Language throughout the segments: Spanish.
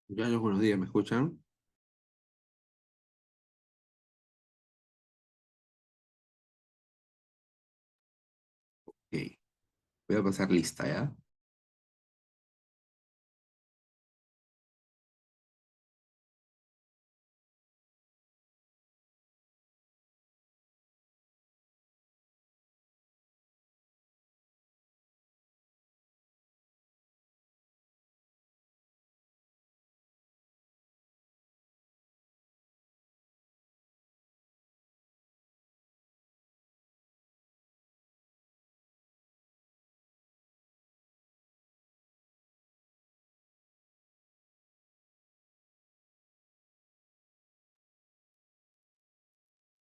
Ya, buenos días, ¿me escuchan? Ok, voy a pasar lista, ¿ya?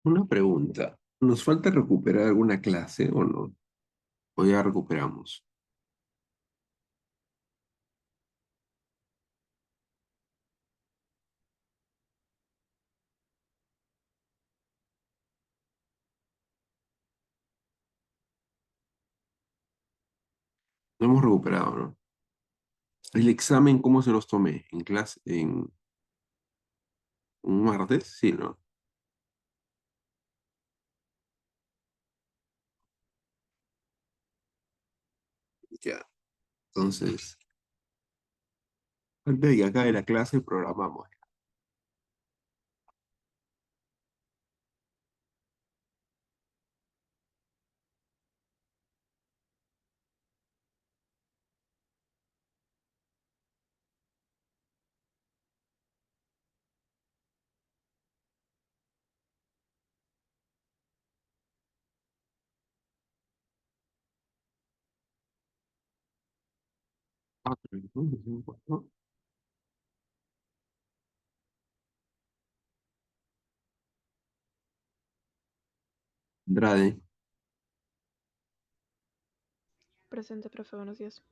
Una pregunta. ¿Nos falta recuperar alguna clase o no? ¿O ya recuperamos? No hemos recuperado, ¿no? ¿El examen cómo se los tomé? ¿En clase? ¿En un martes? Sí, ¿no? Ya. Entonces, antes de que acabe la clase, programamos. ¿No? Andrade, Presente, profe, buenos días.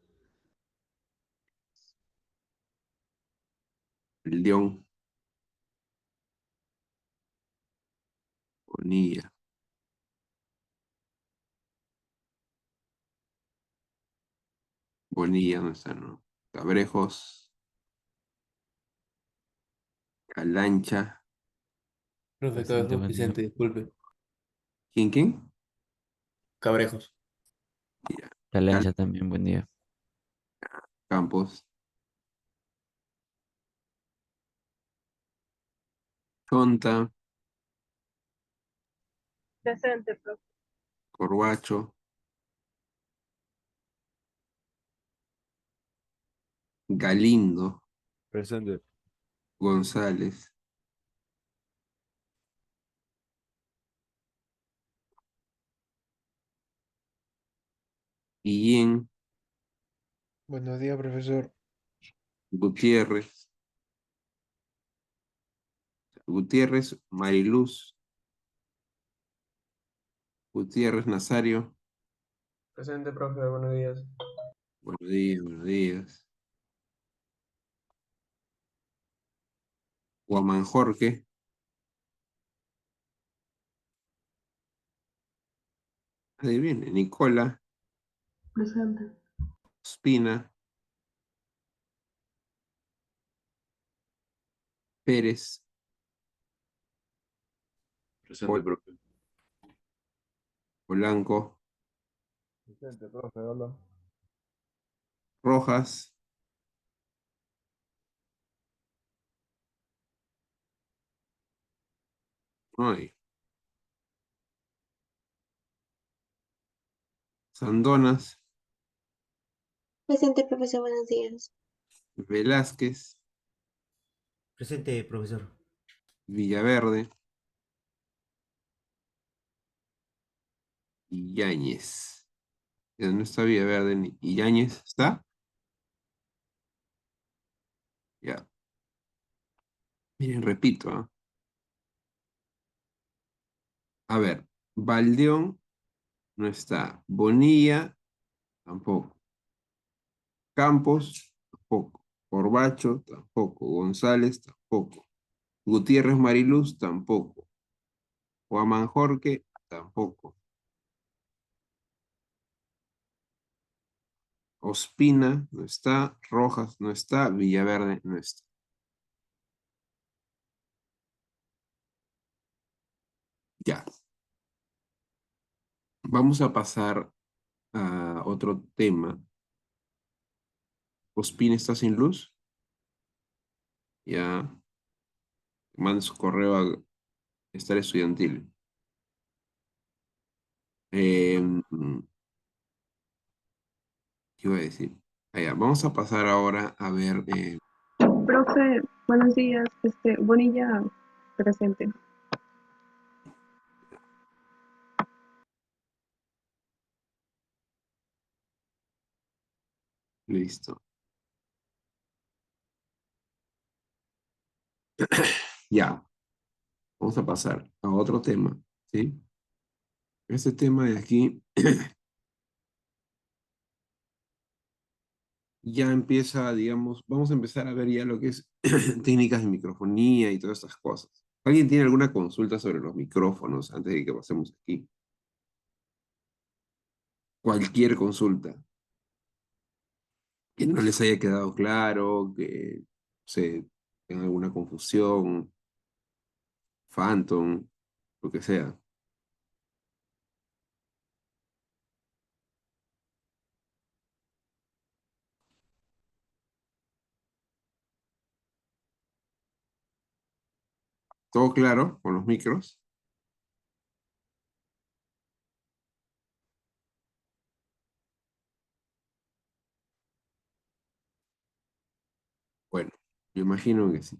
el León, Bonilla, Bonilla, ¿no está, no? Cabrejos, Calancha. Profe Presente, Cabezón buen día. Vicente, disculpe. ¿Quién? Cabrejos. Ya. La Cal Lancha también, buen día. Campos, Chonta, Presente, profe. Corbacho, Galindo, Presente. González, Guillén, Buenos días, profesor. Gutiérrez, Mariluz, Gutiérrez Nazario. Presente, profe, buenos días. Buenos días, buenos días. Guamán Jorge, adivine, Nicola, Presente. Espina, Pérez, Presente, Pol- profe. Polanco, Presente, profe, hola. Rojas, ay, Sandonas, Presente, profesor, buenos días. Velázquez, Presente, profesor. Villaverde y Yáñez. Ya no está Villaverde ni y Yáñez, ¿está? Ya. Miren, repito, ¿ah? A ver, Valdeón no está. Bonilla, tampoco. Campos, tampoco. Corbacho, tampoco. González, tampoco. Gutiérrez Mariluz, tampoco. Juan Jorge, tampoco. Ospina, no está. Rojas, no está. Villaverde, no está. Ya, vamos a pasar a otro tema. Ospin está sin luz. Ya, manda su correo a estar estudiantil. ¿Qué iba a decir? Ah, ya, vamos a pasar ahora a ver. Profe, buenos días. Bonilla presente. Listo. Ya, vamos a pasar a otro tema, ¿sí? Este tema de aquí ya empieza, digamos, vamos a empezar a ver ya lo que es técnicas de microfonía y todas estas cosas. ¿Alguien tiene alguna consulta sobre los micrófonos antes de que pasemos aquí? Cualquier consulta que no les haya quedado claro, que se tenga alguna confusión, Phantom, lo que sea. ¿Todo claro con los micros? Bueno, me imagino que sí.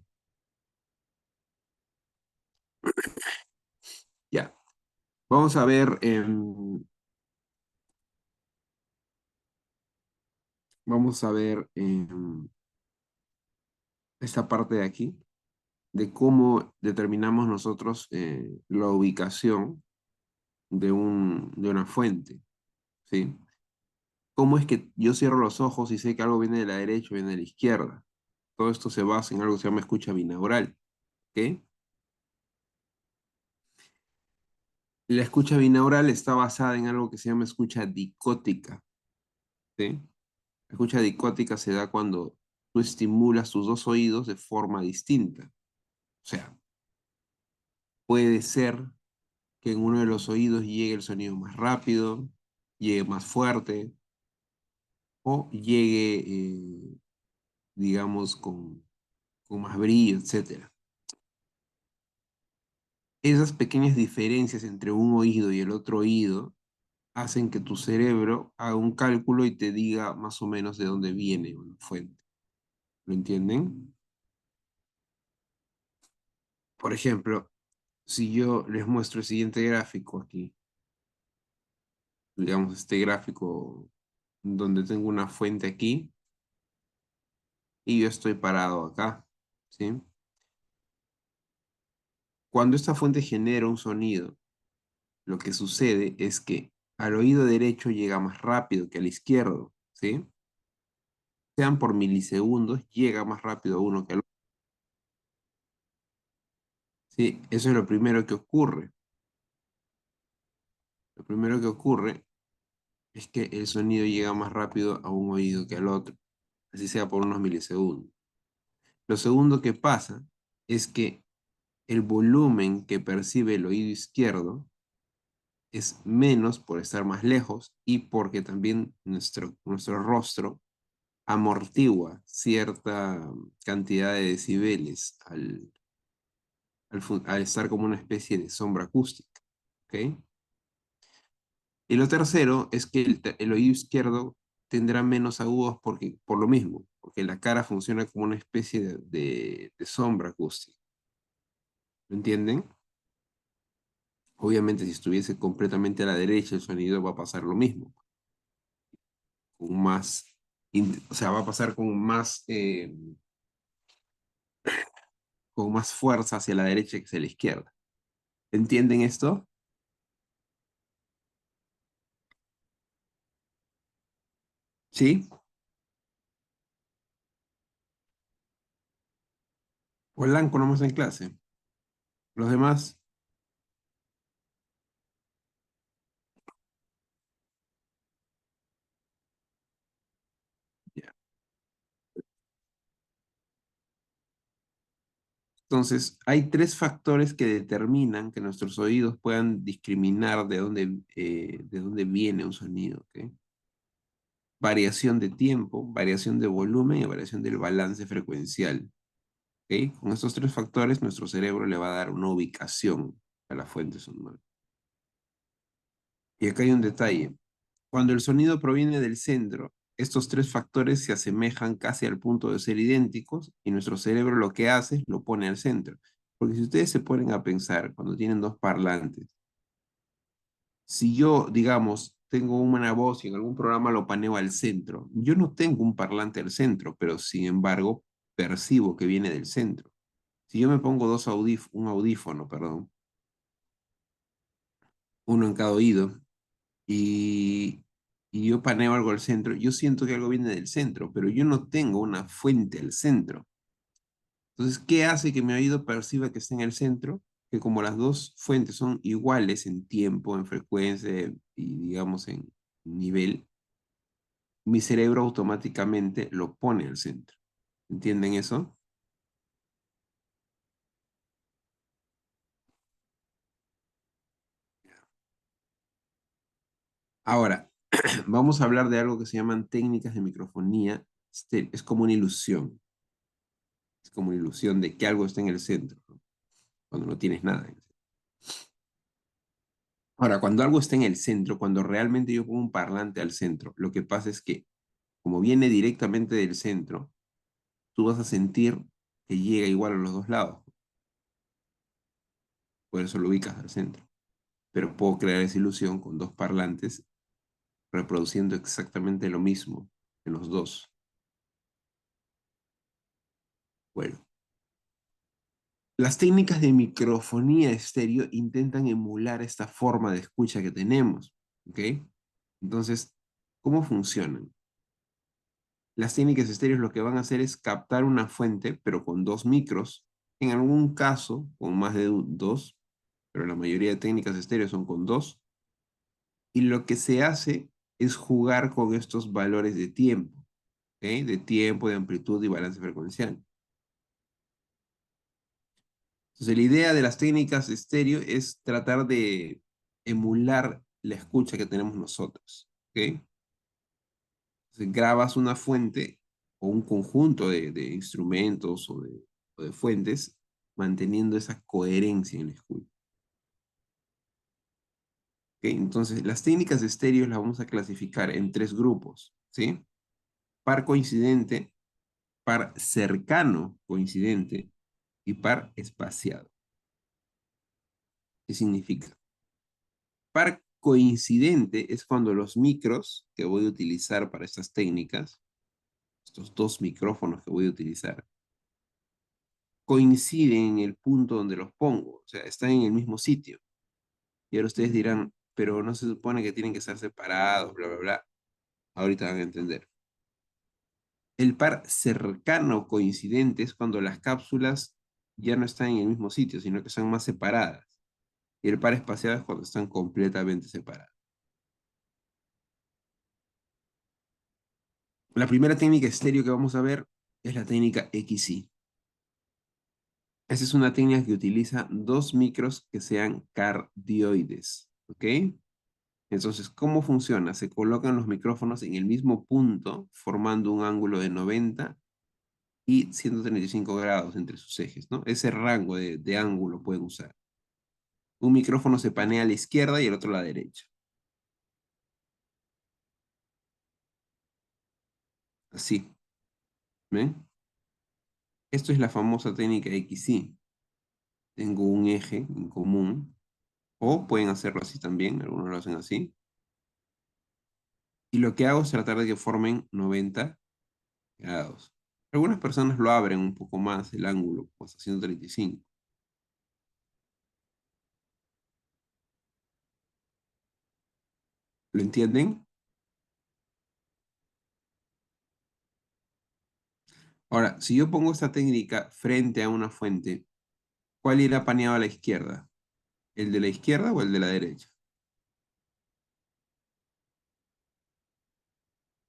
Ya. Vamos a ver, vamos a ver esta parte de aquí, de cómo determinamos nosotros la ubicación de una fuente, ¿sí? ¿Cómo es que yo cierro los ojos y sé que algo viene de la derecha o viene de la izquierda? Todo esto se basa en algo que se llama escucha binaural, ¿ok? La escucha binaural está basada en algo que se llama escucha dicótica, ¿sí? La escucha dicótica se da cuando tú estimulas tus dos oídos de forma distinta. O sea, puede ser que en uno de los oídos llegue el sonido más rápido, llegue más fuerte o llegue, digamos, con más brillo, etcétera. Esas pequeñas diferencias entre un oído y el otro oído hacen que tu cerebro haga un cálculo y te diga más o menos de dónde viene una fuente. ¿Lo entienden? Por ejemplo, si yo les muestro el siguiente gráfico aquí, digamos este gráfico donde tengo una fuente aquí y yo estoy parado acá, ¿sí? Cuando esta fuente genera un sonido, lo que sucede es que al oído derecho llega más rápido que al izquierdo, ¿sí? Sean por milisegundos, llega más rápido uno que al otro. Sí, eso es lo primero que ocurre. Lo primero que ocurre es que el sonido llega más rápido a un oído que al otro, así sea por unos milisegundos. Lo segundo que pasa es que el volumen que percibe el oído izquierdo es menos por estar más lejos y porque también nuestro rostro amortigua cierta cantidad de decibeles al estar como una especie de sombra acústica. ¿Ok? Y lo tercero es que el oído izquierdo tendrá menos agudos porque, por lo mismo, porque la cara funciona como una especie de sombra acústica. ¿Lo entienden? Obviamente, si estuviese completamente a la derecha, el sonido va a pasar lo mismo, con más, o sea, va a pasar con más fuerza hacia la derecha que hacia la izquierda. ¿Entienden esto? ¿Sí? Polanco nomás en clase. Los demás, ya. Entonces, hay tres factores que determinan que nuestros oídos puedan discriminar de dónde viene un sonido, ¿ok? Variación de tiempo, variación de volumen y variación del balance frecuencial, ¿ok? Con estos tres factores, nuestro cerebro le va a dar una ubicación a la fuente sonora. Y acá hay un detalle. Cuando el sonido proviene del centro, estos tres factores se asemejan casi al punto de ser idénticos y nuestro cerebro lo que hace es lo pone al centro. Porque si ustedes se ponen a pensar, cuando tienen dos parlantes, si yo, digamos, tengo una voz y en algún programa lo paneo al centro, yo no tengo un parlante al centro, pero sin embargo percibo que viene del centro. Si yo me pongo un audífono, perdón, uno en cada oído, y, y yo paneo algo al centro, yo siento que algo viene del centro, pero yo no tengo una fuente al centro. Entonces, ¿qué hace que mi oído perciba que está en el centro? Que como las dos fuentes son iguales en tiempo, en frecuencia y digamos en nivel, mi cerebro automáticamente lo pone al centro. ¿Entienden eso? Ahora, vamos a hablar de algo que se llaman técnicas de microfonía. Es como una ilusión. Es como una ilusión de que algo está en el centro, ¿no? Cuando no tienes nada. Ahora, cuando algo está en el centro, cuando realmente yo pongo un parlante al centro, lo que pasa es que como viene directamente del centro, tú vas a sentir que llega igual a los dos lados. Por eso lo ubicas al centro. Pero puedo crear esa ilusión con dos parlantes reproduciendo exactamente lo mismo en los dos. Bueno, las técnicas de microfonía estéreo intentan emular esta forma de escucha que tenemos, ¿ok? Entonces, ¿cómo funcionan? Las técnicas estéreos lo que van a hacer es captar una fuente, pero con dos micros, en algún caso con más de dos, pero la mayoría de técnicas estéreos son con dos, y lo que se hace es jugar con estos valores de tiempo, ¿ok? De tiempo, de amplitud y balance frecuencial. Entonces, la idea de las técnicas estéreo es tratar de emular la escucha que tenemos nosotros, ¿ok? Entonces, grabas una fuente o un conjunto de instrumentos o de fuentes, manteniendo esa coherencia en la escucha. ¿Ok? Entonces, las técnicas de estéreo las vamos a clasificar en tres grupos, ¿sí? Par coincidente, par cercano coincidente y par espaciado. ¿Qué significa? Par coincidente es cuando los micros que voy a utilizar para estas técnicas, estos dos micrófonos que voy a utilizar, coinciden en el punto donde los pongo, o sea, están en el mismo sitio. Y ahora ustedes dirán, pero no se supone que tienen que estar separados, bla, bla, bla. Ahorita van a entender. El par cercano coincidente es cuando las cápsulas ya no están en el mismo sitio, sino que están más separadas. Y el par espaciado es cuando están completamente separadas. La primera técnica estéreo que vamos a ver es la técnica XY. Esa es una técnica que utiliza dos micros que sean cardioides, ¿ok? Entonces, ¿cómo funciona? Se colocan los micrófonos en el mismo punto, formando un ángulo de 90 y 135 grados entre sus ejes, ¿no? Ese rango de ángulo pueden usar. Un micrófono se panea a la izquierda y el otro a la derecha. Así, ¿ven? Esto es la famosa técnica XY. Tengo un eje en común, o pueden hacerlo así también, algunos lo hacen así. Y lo que hago es tratar de que formen 90 grados. Algunas personas lo abren un poco más el ángulo, pues hasta 135. ¿Lo entienden? Ahora, si yo pongo esta técnica frente a una fuente, ¿cuál irá paneado a la izquierda? ¿El de la izquierda o el de la derecha?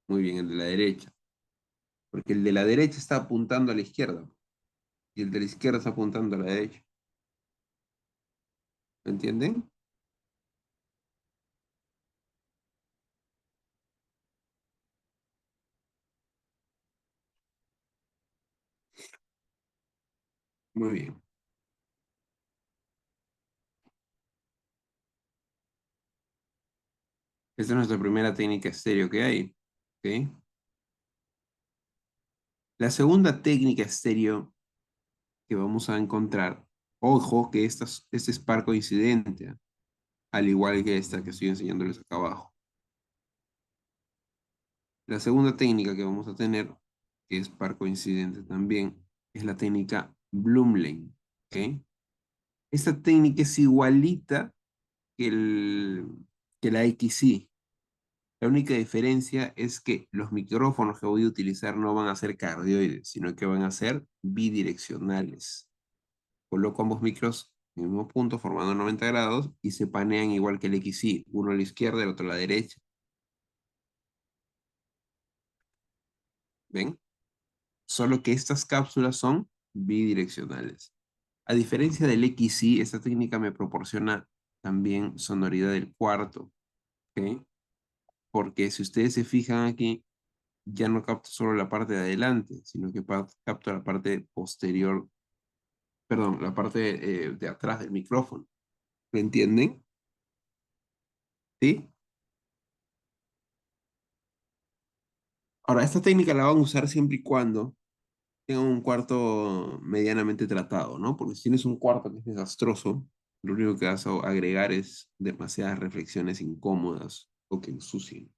Muy bien, el de la derecha. Porque el de la derecha está apuntando a la izquierda. y el de la izquierda está apuntando a la derecha. ¿Me entienden? Muy bien. Esta es nuestra primera técnica estéreo que hay. ¿Ok? La segunda técnica estéreo que vamos a encontrar, ojo que este es par coincidente, ¿ah? Al igual que esta que estoy enseñándoles acá abajo. La segunda técnica que vamos a tener, que es par coincidente también, es la técnica Blumlein. ¿Ok? Esta técnica es igualita que, que la XY. La única diferencia es que los micrófonos que voy a utilizar no van a ser cardioides, sino que van a ser bidireccionales. Coloco ambos micros en el mismo punto, formando 90 grados, y se panean igual que el XY, uno a la izquierda y el otro a la derecha. ¿Ven? Solo que estas cápsulas son bidireccionales. A diferencia del XY, esta técnica me proporciona también sonoridad del cuarto, ¿ok? Porque si ustedes se fijan aquí, ya no capto solo la parte de adelante, sino que capto la parte posterior, perdón, la parte de atrás del micrófono. ¿Me entienden? ¿Sí? Ahora, esta técnica la van a usar siempre y cuando tengan un cuarto medianamente tratado, ¿no? Porque si tienes un cuarto que es desastroso, lo único que vas a agregar es demasiadas reflexiones incómodas o que ensucien.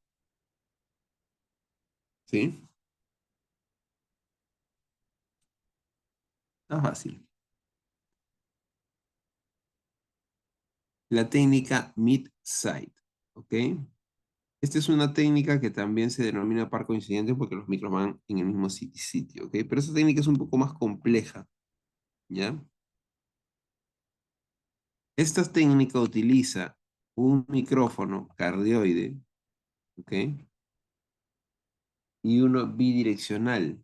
¿Sí? Está fácil. La técnica mid-side, ¿ok? Esta es una técnica que también se denomina par coincidente porque los micros van en el mismo sitio, ¿ok? Pero esta técnica es un poco más compleja, ¿ya? Esta técnica utiliza un micrófono cardioide, ¿ok? Y uno bidireccional,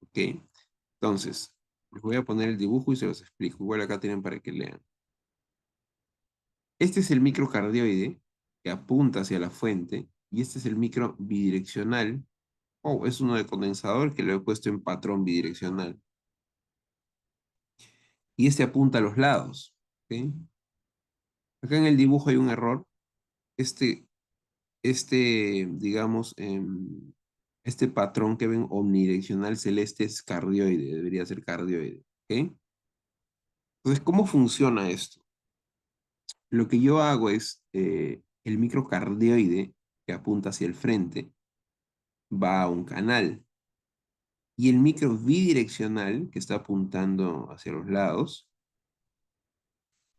¿ok? Entonces, les voy a poner el dibujo y se los explico. Igual acá tienen para que lean. Este es el micro cardioide que apunta hacia la fuente y este es el micro bidireccional. Oh, es uno de condensador que lo he puesto en patrón bidireccional. Y este apunta a los lados, ¿ok? Acá en el dibujo hay un error. Este, digamos, este patrón que ven omnidireccional celeste es cardioide, debería ser cardioide, ¿ok? Entonces, ¿cómo funciona esto? Lo que yo hago es, el microcardioide que apunta hacia el frente va a un canal y el micro bidireccional que está apuntando hacia los lados,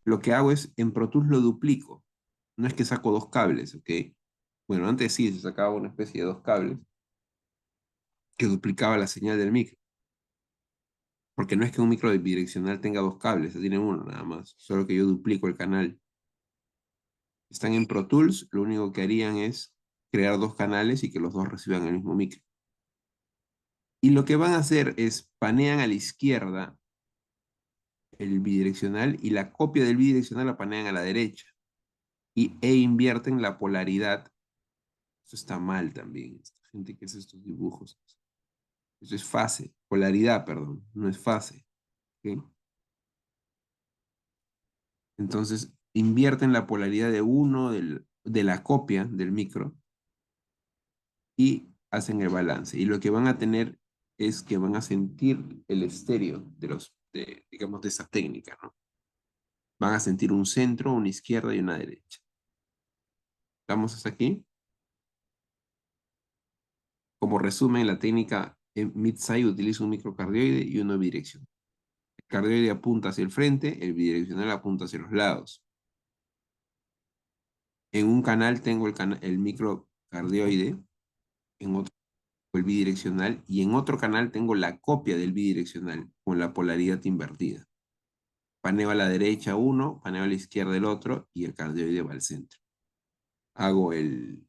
lo que hago es, en Pro Tools lo duplico. No es que saco dos cables, ¿ok? Bueno, antes sí se sacaba una especie de dos cables que duplicaba la señal del micro. Porque no es que un micro bidireccional tenga dos cables, tiene uno nada más. Solo que yo duplico el canal. Están en Pro Tools, lo único que harían es crear dos canales y que los dos reciban el mismo micro. Y lo que van a hacer es panean a la izquierda el bidireccional y la copia del bidireccional la panean a la derecha. E invierten la polaridad. Eso está mal también. Esta gente que hace estos dibujos. Eso es fase. Polaridad, perdón. No es fase. ¿Ok? Entonces, invierten la polaridad de uno de la copia del micro y hacen el balance. Y lo que van a tener es que van a sentir el estéreo digamos, de esa técnica, ¿no? Van a sentir un centro, una izquierda y una derecha. ¿Estamos hasta aquí? Como resumen, la técnica en mid-side utiliza un microcardioide y uno bidireccional. El cardioide apunta hacia el frente, el bidireccional apunta hacia los lados. En un canal tengo el microcardioide, en otro el bidireccional, y en otro canal tengo la copia del bidireccional con la polaridad invertida. Paneo a la derecha uno, paneo a la izquierda el otro, y el cardioide va al centro. Hago el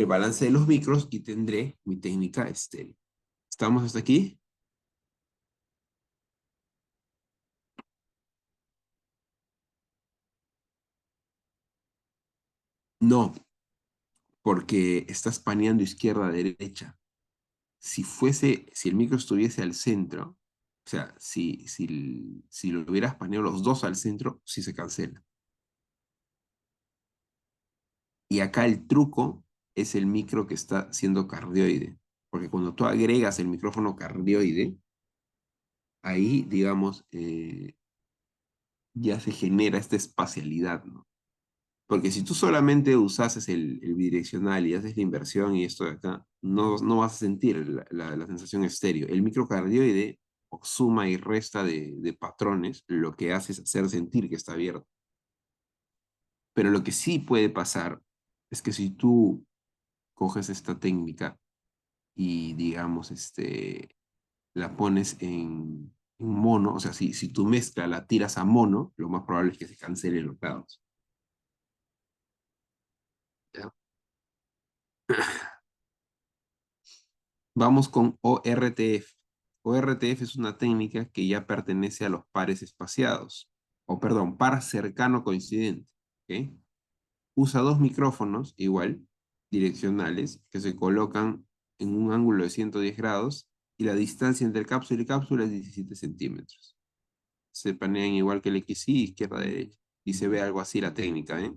balance de los micros y tendré mi técnica estéreo. ¿Estamos hasta aquí? No, porque estás paneando izquierda a derecha. Si el micro estuviese al centro, o sea, si lo hubieras paneado los dos al centro, sí se cancela. Y acá el truco es el micro que está siendo cardioide. Porque cuando tú agregas el micrófono cardioide, ahí, digamos, ya se genera esta espacialidad, ¿no? Porque si tú solamente usases el bidireccional y haces la inversión y esto de acá, no vas a sentir la sensación estéreo. El microcardioide suma y resta de patrones, lo que hace es hacer sentir que está abierto. Pero lo que sí puede pasar es que si tú coges esta técnica y, digamos, la pones en mono, o sea, si tu mezcla la tiras a mono, lo más probable es que se cancelen los lados. ¿Ya? Vamos con ORTF. ORTF es una técnica que ya pertenece a los pares espaciados, o perdón, par cercano coincidente. ¿Ok? Usa dos micrófonos, igual, direccionales, que se colocan en un ángulo de 110 grados y la distancia entre cápsula y cápsula es 17 centímetros. Se panean igual que el XY, izquierda-derecha. Y se ve algo así la técnica, ¿eh?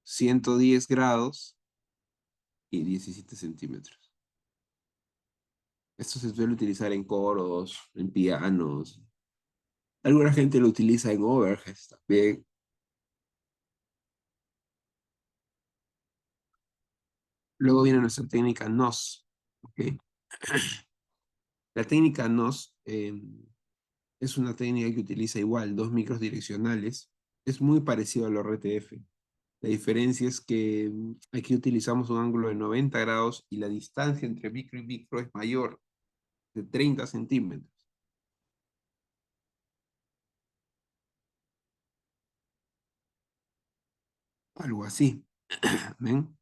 110 grados y 17 centímetros. Esto se suele utilizar en coros, en pianos. Alguna gente lo utiliza en overheads también. Luego viene nuestra técnica NOS. ¿Ok? La técnica NOS es una técnica que utiliza igual dos micros direccionales. Es muy parecido al RTF. La diferencia es que aquí utilizamos un ángulo de 90 grados y la distancia entre micro y micro es mayor, de 30 centímetros. Algo así. ¿Ven?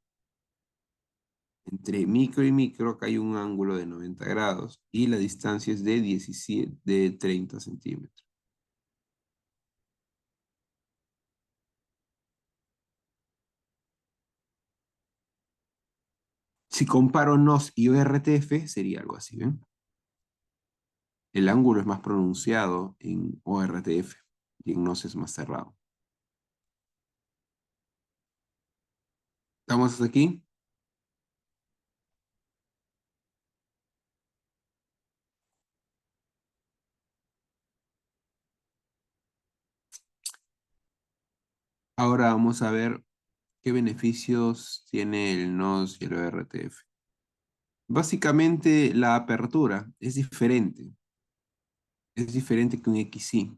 Entre micro y micro acá hay un ángulo de 90 grados y la distancia es de 17, de 30 centímetros. Si comparo NOS y ORTF, sería algo así, ¿ven? El ángulo es más pronunciado en ORTF y en NOS es más cerrado. ¿Estamos hasta aquí? Ahora vamos a ver qué beneficios tiene el NOS y el ORTF. Básicamente la apertura es diferente. Es diferente que un XY,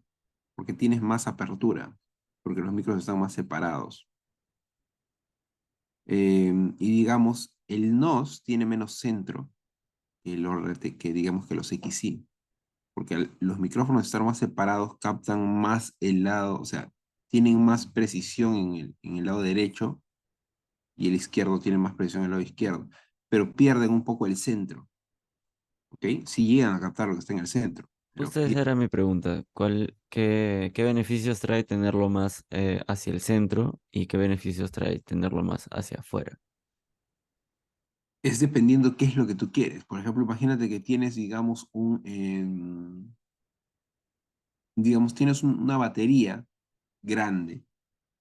porque tienes más apertura, porque los micros están más separados. Y digamos, el NOS tiene menos centro que, que digamos que los XY, porque los micrófonos estar más separados captan más el lado, o sea, tienen más precisión en el lado derecho y el izquierdo tiene más precisión en el lado izquierdo, pero pierden un poco el centro, ¿ok? Si llegan a captar lo que está en el centro, pero Justo esa era mi pregunta. ¿Qué beneficios trae tenerlo más hacia el centro y qué beneficios trae tenerlo más hacia afuera? es dependiendo qué es lo que tú quieres. Por ejemplo, imagínate que tienes, digamos, digamos, tienes una batería grande,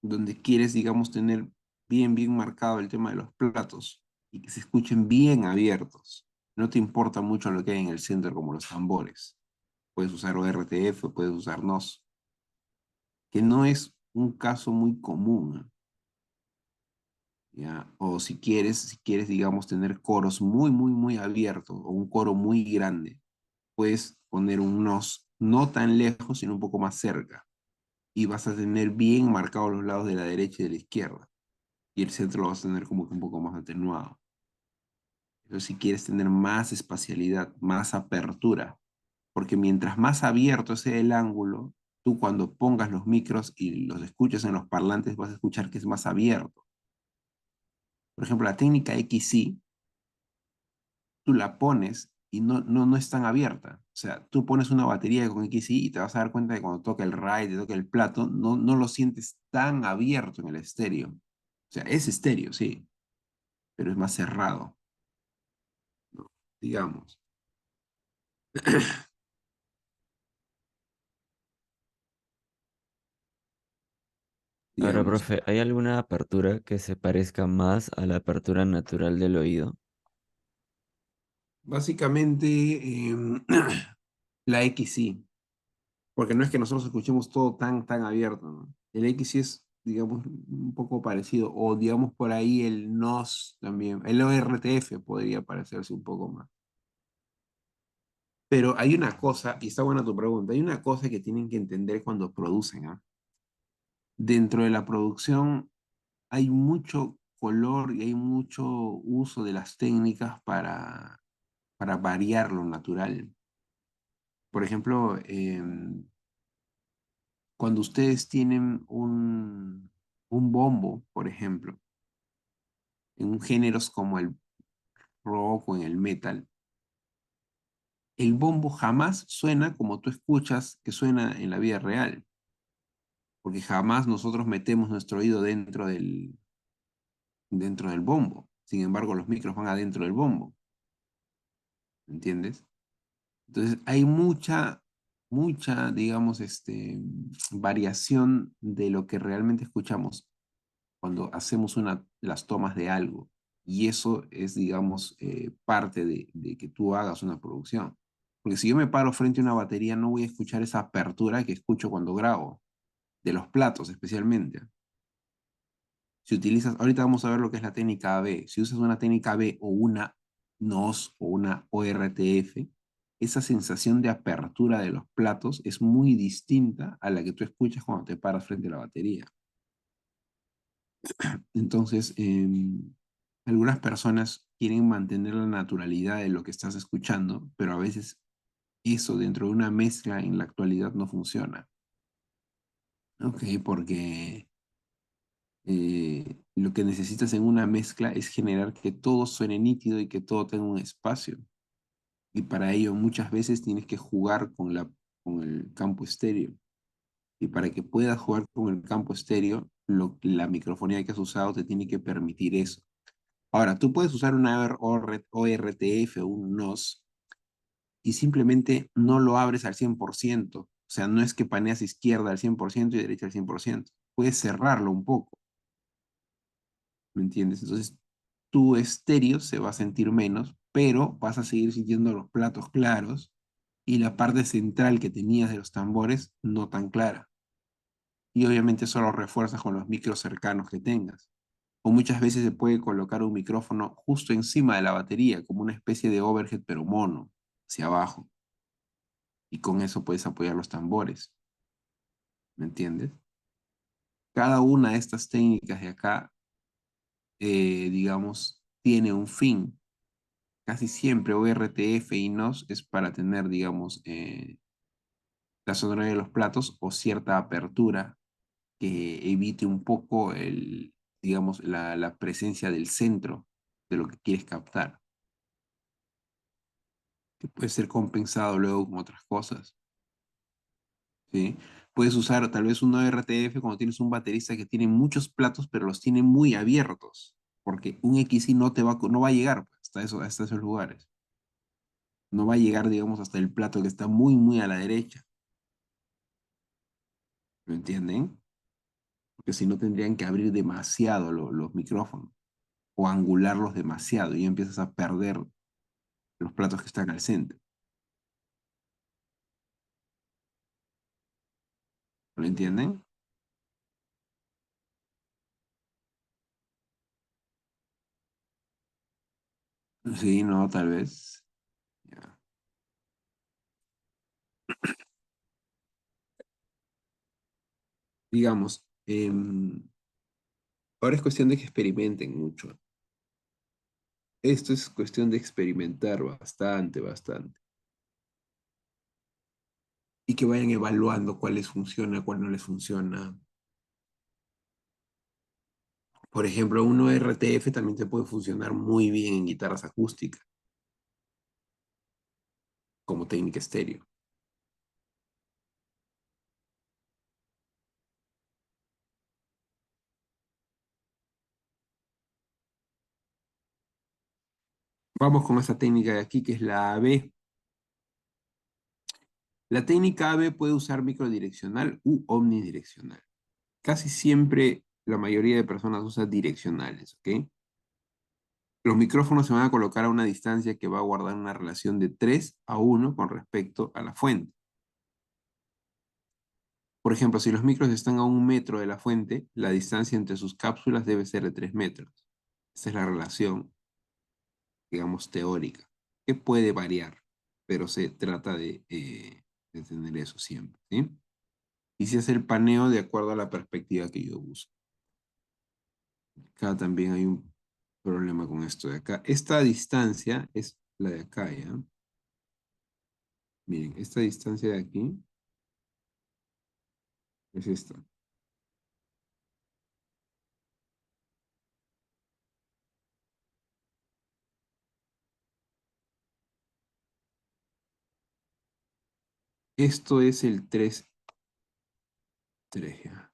donde quieres, digamos, tener bien marcado el tema de los platos y que se escuchen bien abiertos. No te importa mucho lo que hay en el centro como los tambores. Puedes usar ORTF, puedes usar NOS, que no es un caso muy común, ¿ya? O si quieres, digamos, tener coros muy abiertos o un coro muy grande, puedes poner un NOS no tan lejos, sino un poco más cerca. Y vas a tener bien marcados los lados de la derecha y de la izquierda. Y el centro lo vas a tener como que un poco más atenuado. Pero si quieres tener más espacialidad, más apertura, porque mientras más abierto sea el ángulo, tú cuando pongas los micros y los escuches en los parlantes vas a escuchar que es más abierto. Por ejemplo, la técnica XY, tú la pones y no es tan abierta. O sea, tú pones una batería con XY y te vas a dar cuenta que cuando toca el ride, te toca el plato, no lo sientes tan abierto en el estéreo. O sea, es estéreo, sí, pero es más cerrado, ¿no? Digamos. Ahora, Digamos. profe, ¿hay alguna apertura que se parezca más a la apertura natural del oído? Básicamente, la XY, porque no es que nosotros escuchemos todo tan abierto, ¿no? El XY es, digamos, un poco parecido, o digamos por ahí el NOS también, el ORTF podría parecerse un poco más. Pero hay una cosa, y está buena tu pregunta, hay una cosa que tienen que entender cuando producen, ¿ah? Dentro de la producción hay mucho color y hay mucho uso de las técnicas para variar lo natural. Por ejemplo, cuando ustedes tienen un bombo, por ejemplo, en géneros como el rock o en el metal, el bombo jamás suena como tú escuchas que suena en la vida real, porque jamás nosotros metemos nuestro oído dentro del bombo. Sin embargo, los micros van adentro del bombo, ¿entiendes? Entonces, hay mucha, digamos, variación de lo que realmente escuchamos cuando hacemos las tomas de algo. Y eso es, digamos, parte de que tú hagas una producción. Porque si yo me paro frente a una batería, no voy a escuchar esa apertura que escucho cuando grabo, de los platos especialmente. Si utilizas, ahorita vamos a ver lo que es la técnica AB. Si usas una técnica AB o una NOS o una ORTF, esa sensación de apertura de los platos es muy distinta a la que tú escuchas cuando te paras frente a la batería. Entonces, algunas personas quieren mantener la naturalidad de lo que estás escuchando, pero a veces eso dentro de una mezcla en la actualidad no funciona. ¿Ok? Porque lo que necesitas en una mezcla es generar que todo suene nítido y que todo tenga un espacio. Y para ello muchas veces tienes que jugar con el campo estéreo. Y para que puedas jugar con el campo estéreo, la microfonía que has usado te tiene que permitir eso. Ahora, tú puedes usar una ORTF o un NOS y simplemente no lo abres al 100%. O sea, no es que paneas izquierda al 100% y derecha al 100%. Puedes cerrarlo un poco, ¿me entiendes? Entonces, tu estéreo se va a sentir menos, pero vas a seguir sintiendo los platos claros y la parte central que tenías de los tambores no tan clara. Y obviamente solo refuerzas con los micros cercanos que tengas. O muchas veces se puede colocar un micrófono justo encima de la batería, como una especie de overhead, pero mono, hacia abajo. Y con eso puedes apoyar los tambores, ¿me entiendes? Cada una de estas técnicas de acá, digamos, tiene un fin. Casi siempre ORTF y NOS es para tener, digamos, la sonoridad de los platos o cierta apertura que evite un poco digamos, la presencia del centro de lo que quieres captar, que puede ser compensado luego con otras cosas, ¿sí? Puedes usar tal vez un RTF cuando tienes un baterista que tiene muchos platos, pero los tiene muy abiertos, porque un XY no va a llegar pues, hasta esos lugares. No va a llegar, digamos, hasta el plato que está muy a la derecha. ¿Me entienden? Porque si no tendrían que abrir demasiado los micrófonos o angularlos demasiado y empiezas a perder los platos que están al centro. ¿Lo entienden? Sí, no, tal vez. Ya. Digamos, ahora es cuestión de que experimenten mucho. Esto es cuestión de experimentar bastante. Y que vayan evaluando cuál les funciona, cuál no les funciona. Por ejemplo, un RTF también te puede funcionar muy bien en guitarras acústicas. como técnica estéreo. Vamos con esta técnica de aquí, que es la AB. La técnica AB puede usar microdireccional u omnidireccional. Casi siempre la mayoría de personas usa direccionales, ¿ok? Los micrófonos se van a colocar a una distancia que va a guardar una relación de 3:1 con respecto a la fuente. Por ejemplo, si los micros están a 1 metro de la fuente, la distancia entre sus cápsulas debe ser de 3 metros. Esa es la relación, digamos, teórica, que puede variar, pero se trata de tener eso siempre, ¿sí? Y se hace el paneo de acuerdo a la perspectiva que yo uso. Acá también hay un problema con esto de acá. Esta distancia es la de acá, ¿ya? Miren, esta distancia de aquí es esta. Esto es el 3, ¿ya?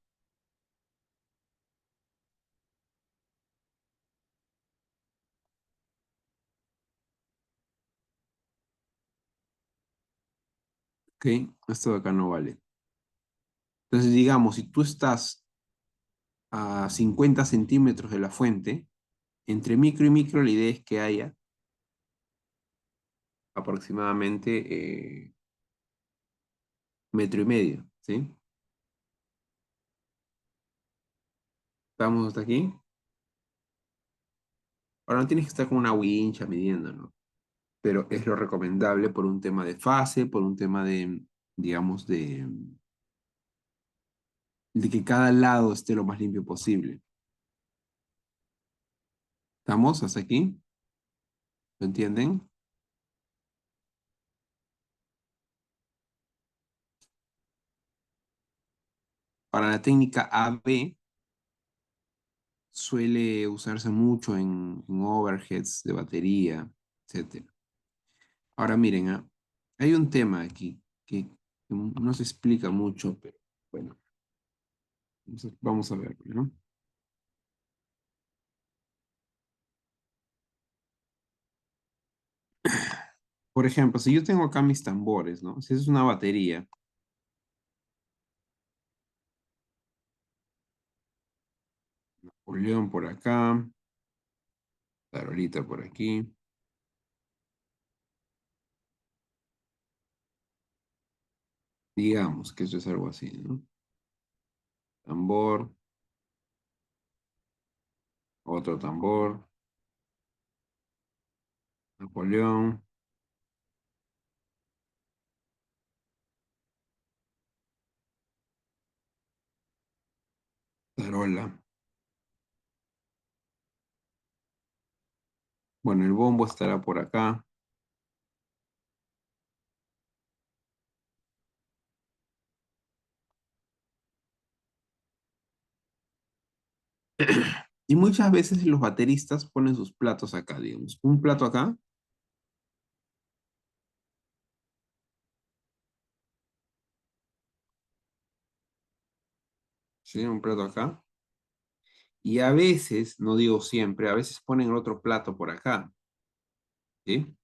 Ok, esto de acá no vale. Entonces, digamos, si tú estás a 50 centímetros de la fuente, entre micro y micro la idea es que haya aproximadamente 1,5 metros, ¿sí? ¿Estamos hasta aquí? Ahora no tienes que estar con una wincha midiendo, ¿no? Pero es lo recomendable por un tema de fase, por un tema de, digamos, de que cada lado esté lo más limpio posible. ¿Estamos hasta aquí? ¿Lo entienden? Para la técnica AB suele usarse mucho en overheads de batería, etcétera. Ahora miren, hay un tema aquí que no se explica mucho, pero bueno, entonces vamos a verlo, ¿no? Por ejemplo, si yo tengo acá mis tambores, ¿no? Si es una batería, Napoleón por acá, Tarolita por aquí, digamos que eso es algo así, ¿no? Tambor, otro tambor, Napoleón, tarola. Bueno, el bombo estará por acá. Y muchas veces los bateristas ponen sus platos acá, digamos. Un plato acá, ¿sí? Un plato acá. Y a veces, no digo siempre, a veces ponen otro plato por acá, ¿sí?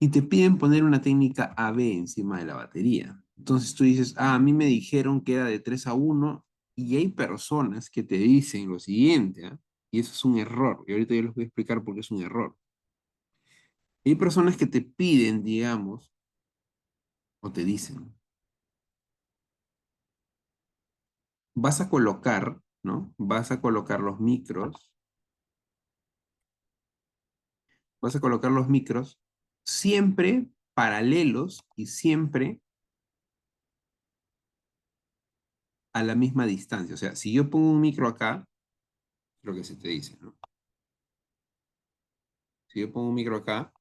Y te piden poner una técnica AB encima de la batería. Entonces tú dices, a mí me dijeron que era de 3:1 y hay personas que te dicen lo siguiente, ¿ah? Y eso es un error. Y ahorita yo les voy a explicar por qué es un error. Hay personas que te piden, digamos, o te dicen, vas a colocar, ¿no? Vas a colocar los micros, vas a colocar los micros siempre paralelos y siempre a la misma distancia. O sea, si yo pongo un micro acá, lo que se te dice, ¿no? Si yo pongo un micro acá,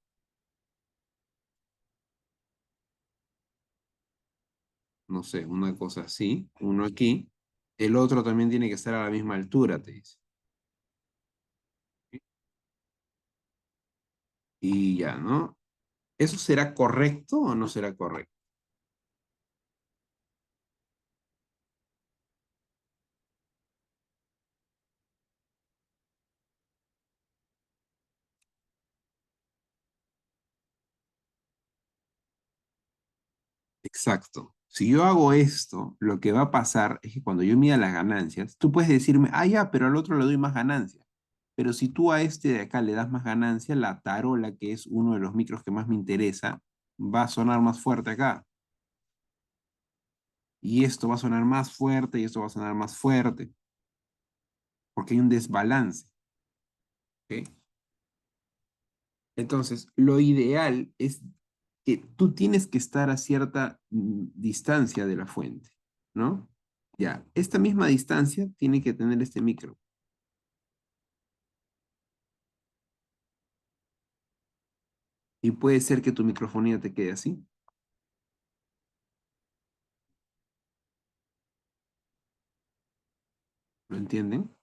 no sé, una cosa así, uno aquí, el otro también tiene que estar a la misma altura, te dice. Y ya, ¿no? ¿Eso será correcto o no será correcto? Exacto. Si yo hago esto, lo que va a pasar es que cuando yo mida las ganancias, tú puedes decirme, ah, ya, pero al otro le doy más ganancia. Pero si tú a este de acá le das más ganancia, la tarola, que es uno de los micros que más me interesa, va a sonar más fuerte acá. Y esto va a sonar más fuerte y esto va a sonar más fuerte, porque hay un desbalance. ¿Ok? Entonces, lo ideal es que tú tienes que estar a cierta distancia de la fuente, ¿no? Ya, esta misma distancia tiene que tener este micro. Y puede ser que tu microfonía te quede así. ¿Lo entienden?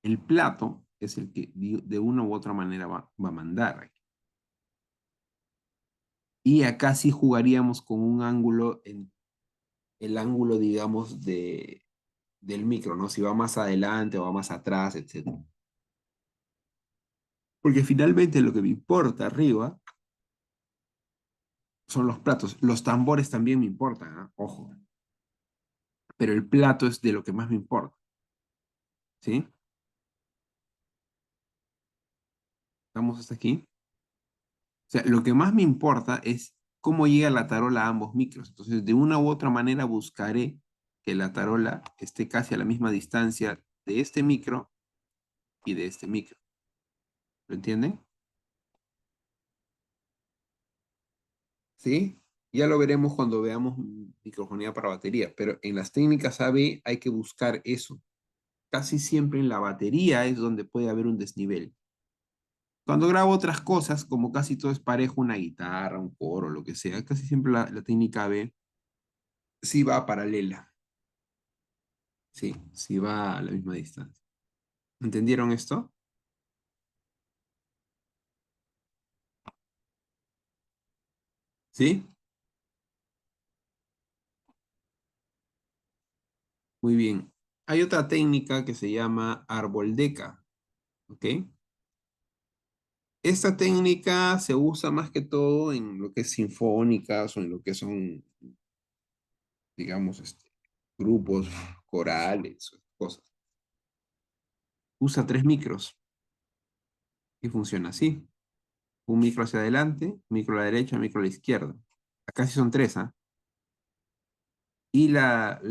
El plato es el que de una u otra manera va a mandar. Y acá sí jugaríamos con un ángulo, en el ángulo, digamos, del micro, ¿no? Si va más adelante o va más atrás, etc. Porque finalmente lo que me importa arriba son los platos. Los tambores también me importan, ¿ah? Ojo. Pero el plato es de lo que más me importa, ¿sí? ¿Estamos hasta aquí? O sea, lo que más me importa es cómo llega la tarola a ambos micros. Entonces, de una u otra manera buscaré que la tarola esté casi a la misma distancia de este micro y de este micro. ¿Lo entienden? ¿Sí? Ya lo veremos cuando veamos microfonía para batería, pero en las técnicas AB hay que buscar eso. Casi siempre en la batería es donde puede haber un desnivel. Cuando grabo otras cosas, como casi todo es parejo, una guitarra, un coro, lo que sea, casi siempre la técnica AB sí va paralela. Sí, sí va a la misma distancia. ¿Entendieron esto? ¿Sí? Muy bien. Hay otra técnica que se llama arboldeca, ¿ok? Esta técnica se usa más que todo en lo que es sinfónicas o en lo que son, digamos, grupos corales o cosas. Usa tres micros y funciona así. Un micro hacia adelante, un micro a la derecha, un micro a la izquierda. Acá sí son tres, ¿ah? Y la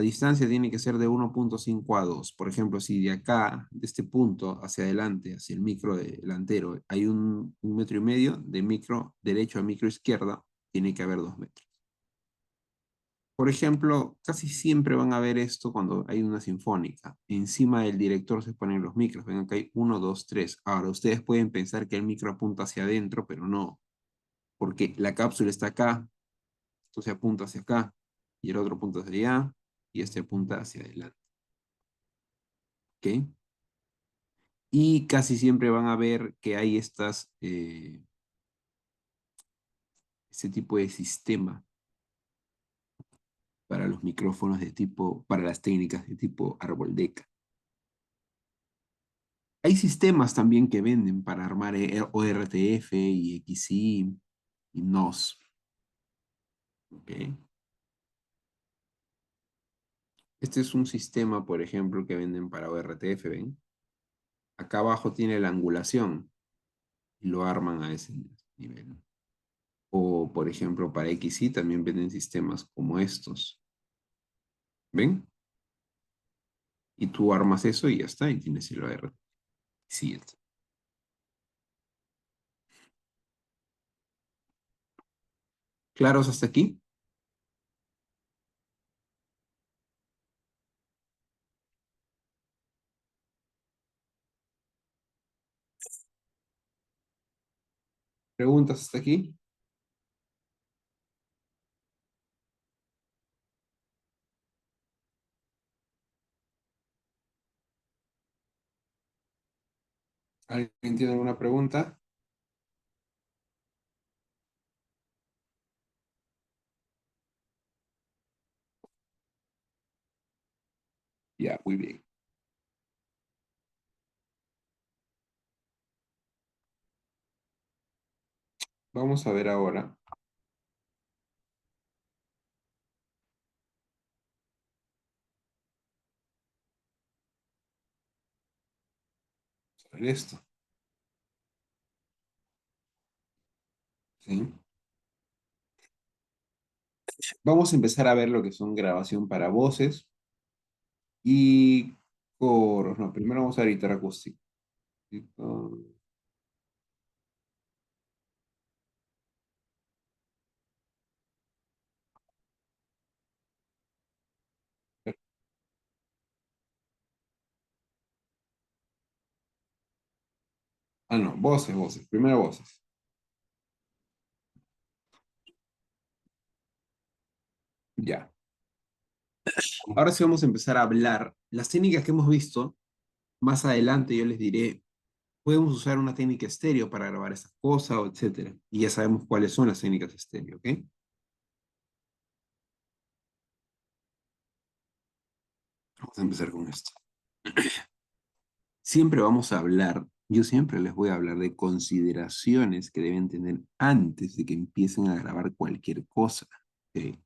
distancia tiene que ser de 1,5 a 2. Por ejemplo, si de acá, de este punto hacia adelante, hacia el micro delantero, hay un metro y medio, de micro derecho a micro izquierda, tiene que haber 2 metros. Por ejemplo, casi siempre van a ver esto cuando hay una sinfónica. Encima del director se ponen los micros. Ven acá hay uno, dos, tres. Ahora, ustedes pueden pensar que el micro apunta hacia adentro, pero no, porque la cápsula está acá, entonces apunta hacia acá, y el otro apunta hacia allá, y este apunta hacia adelante. ¿Ok? Y casi siempre van a ver que hay este tipo de sistema para los micrófonos de tipo, para las técnicas de tipo arboldeca. Hay sistemas también que venden para armar ORTF y XY y NOS. ¿Ok? Este es un sistema, por ejemplo, que venden para ORTF, ¿ven? Acá abajo tiene la angulación y lo arman a ese nivel. O, por ejemplo, para XY también venden sistemas como estos. ¿Ven? Y tú armas eso y ya está, y tienes el OR. Sí, ¿claros hasta aquí? ¿Preguntas hasta aquí? ¿Alguien tiene alguna pregunta? Ya, muy bien. Vamos a ver ahora. Sobre esto. ¿Sí? Vamos a empezar a ver lo que son grabación para voces y coros. No, primero vamos a ver guitarra acústica. Ah, no, voces, voces. Primero voces. Ya. Ahora sí vamos a empezar a hablar. Las técnicas que hemos visto, más adelante yo les diré, podemos usar una técnica estéreo para grabar esas cosas, o etcétera. Y ya sabemos cuáles son las técnicas estéreo, ¿ok? Vamos a empezar con esto. Siempre vamos a hablar, yo siempre les voy a hablar de consideraciones que deben tener antes de que empiecen a grabar cualquier cosa, ¿ok?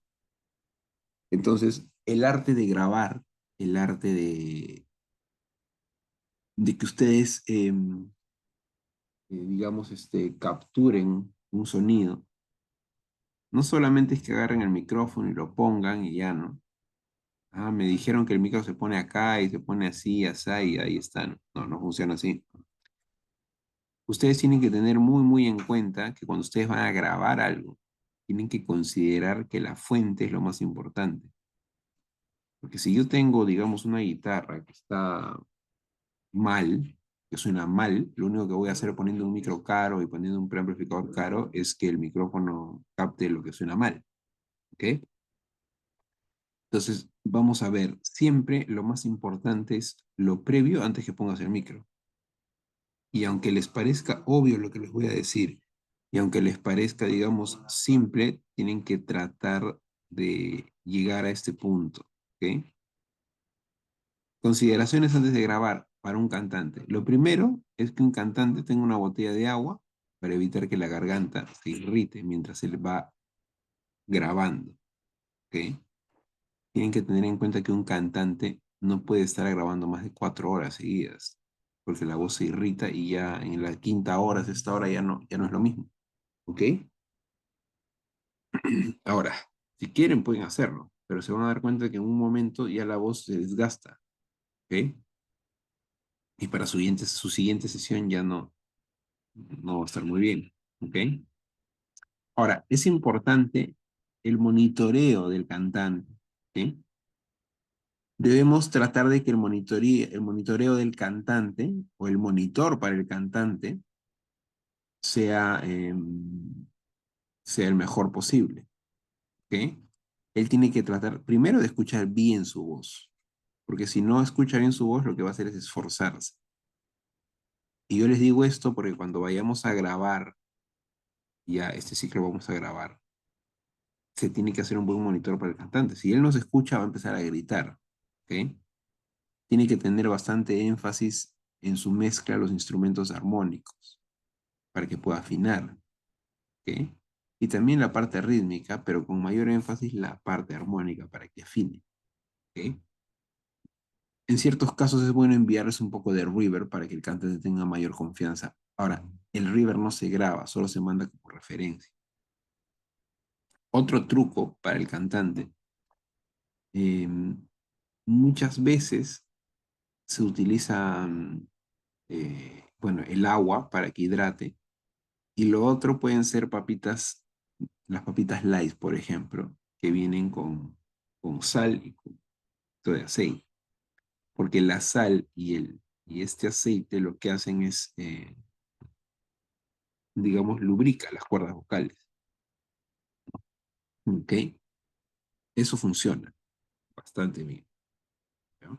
Entonces, el arte de grabar, el arte de que ustedes, digamos, capturen un sonido, no solamente es que agarren el micrófono y lo pongan y ya, ¿no? Ah, me dijeron que el micro se pone acá y se pone así, así, y ahí está. No, no, no funciona así. Ustedes tienen que tener muy, muy en cuenta que cuando ustedes van a grabar algo, tienen que considerar que la fuente es lo más importante. Porque si yo tengo, digamos, una guitarra que está mal, que suena mal, lo único que voy a hacer poniendo un micro caro y poniendo un preamplificador caro es que el micrófono capte lo que suena mal. ¿Ok? Entonces, vamos a ver, siempre lo más importante es lo previo antes que pongas el micro. Y aunque les parezca obvio lo que les voy a decir, y aunque les parezca, digamos, simple, tienen que tratar de llegar a este punto. ¿Ok? Consideraciones antes de grabar para un cantante. Lo primero es que un cantante tenga una botella de agua para evitar que la garganta se irrite mientras él va grabando. ¿Ok? Tienen que tener en cuenta que un cantante no puede estar grabando más de 4 horas seguidas, porque la voz se irrita y ya en la quinta hora, sexta hora ya no es lo mismo. ¿Ok? Ahora, si quieren pueden hacerlo, pero se van a dar cuenta que en un momento ya la voz se desgasta. ¿Ok? Y para su siguiente sesión ya no va a estar muy bien. ¿Ok? Ahora, es importante el monitoreo del cantante. ¿Ok? Debemos tratar de que el monitoreo del cantante o el monitor para el cantante sea, sea el mejor posible. ¿Ok? Él tiene que tratar primero de escuchar bien su voz, porque si no escucha bien su voz, lo que va a hacer es esforzarse. Y yo les digo esto porque cuando vayamos a grabar, ya este ciclo vamos a grabar, se tiene que hacer un buen monitor para el cantante. Si él no se escucha, va a empezar a gritar. ¿Ok? Tiene que tener bastante énfasis en su mezcla de los instrumentos armónicos para que pueda afinar. ¿Ok? Y también la parte rítmica, pero con mayor énfasis la parte armónica para que afine. ¿Ok? En ciertos casos es bueno enviarles un poco de reverb para que el cantante tenga mayor confianza. Ahora, el reverb no se graba, solo se manda como referencia. Otro truco para el cantante. eh, Muchas veces se utiliza, bueno, el agua para que hidrate. Y lo otro pueden ser papitas, las papitas light, por ejemplo, que vienen con sal y con un poquito de aceite. Porque la sal y este aceite lo que hacen es, digamos, lubrica las cuerdas vocales. ¿Ok? Eso funciona bastante bien. ¿Ya?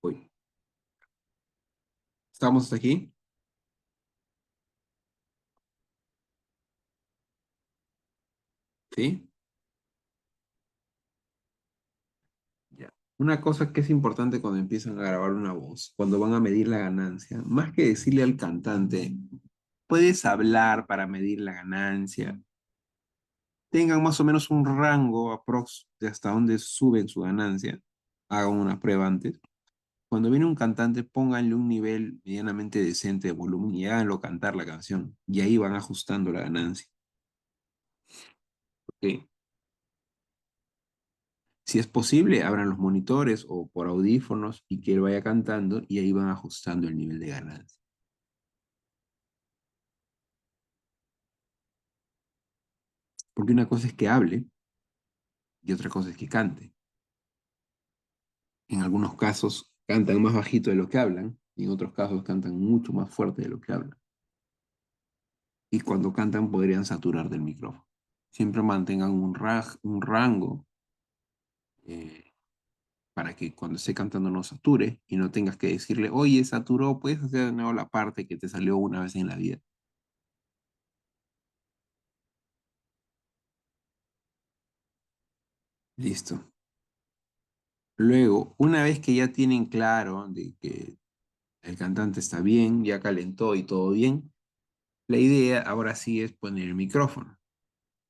Voy. ¿Estamos hasta aquí? ¿Sí? Ya. Una cosa que es importante cuando empiezan a grabar una voz, cuando van a medir la ganancia, más que decirle al cantante, puedes hablar para medir la ganancia, tengan más o menos un rango aprox de hasta dónde suben su ganancia, hagan una prueba antes. Cuando viene un cantante, pónganle un nivel medianamente decente de volumen y háganlo cantar la canción. Y ahí van ajustando la ganancia. ¿Ok? Si es posible, abran los monitores o por audífonos y que él vaya cantando y ahí van ajustando el nivel de ganancia. Porque una cosa es que hable y otra cosa es que cante. En algunos casos cantan más bajito de lo que hablan y en otros casos cantan mucho más fuerte de lo que hablan. Y cuando cantan podrían saturar del micrófono. Siempre mantengan un rango eh, para que cuando esté cantando no sature y no tengas que decirle, oye, saturó, puedes hacer de nuevo la parte que te salió una vez en la vida. Listo. Luego, una vez que ya tienen claro de que el cantante está bien, ya calentó y todo bien, la idea ahora sí es poner el micrófono.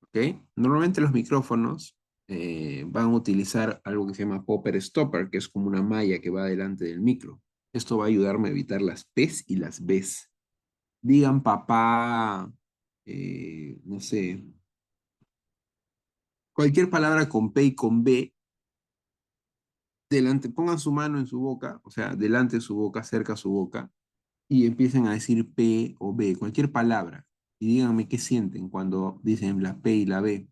¿Ok? Normalmente los micrófonos van a utilizar algo que se llama popper stopper, que es como una malla que va delante del micro. Esto va a ayudarme a evitar las P's y las B's. Digan papá, no sé, cualquier palabra con P y con B, delante, pongan su mano en su boca, o sea, delante de su boca, cerca a su boca, y empiecen a decir P o B, cualquier palabra. Y díganme qué sienten cuando dicen la P y la B.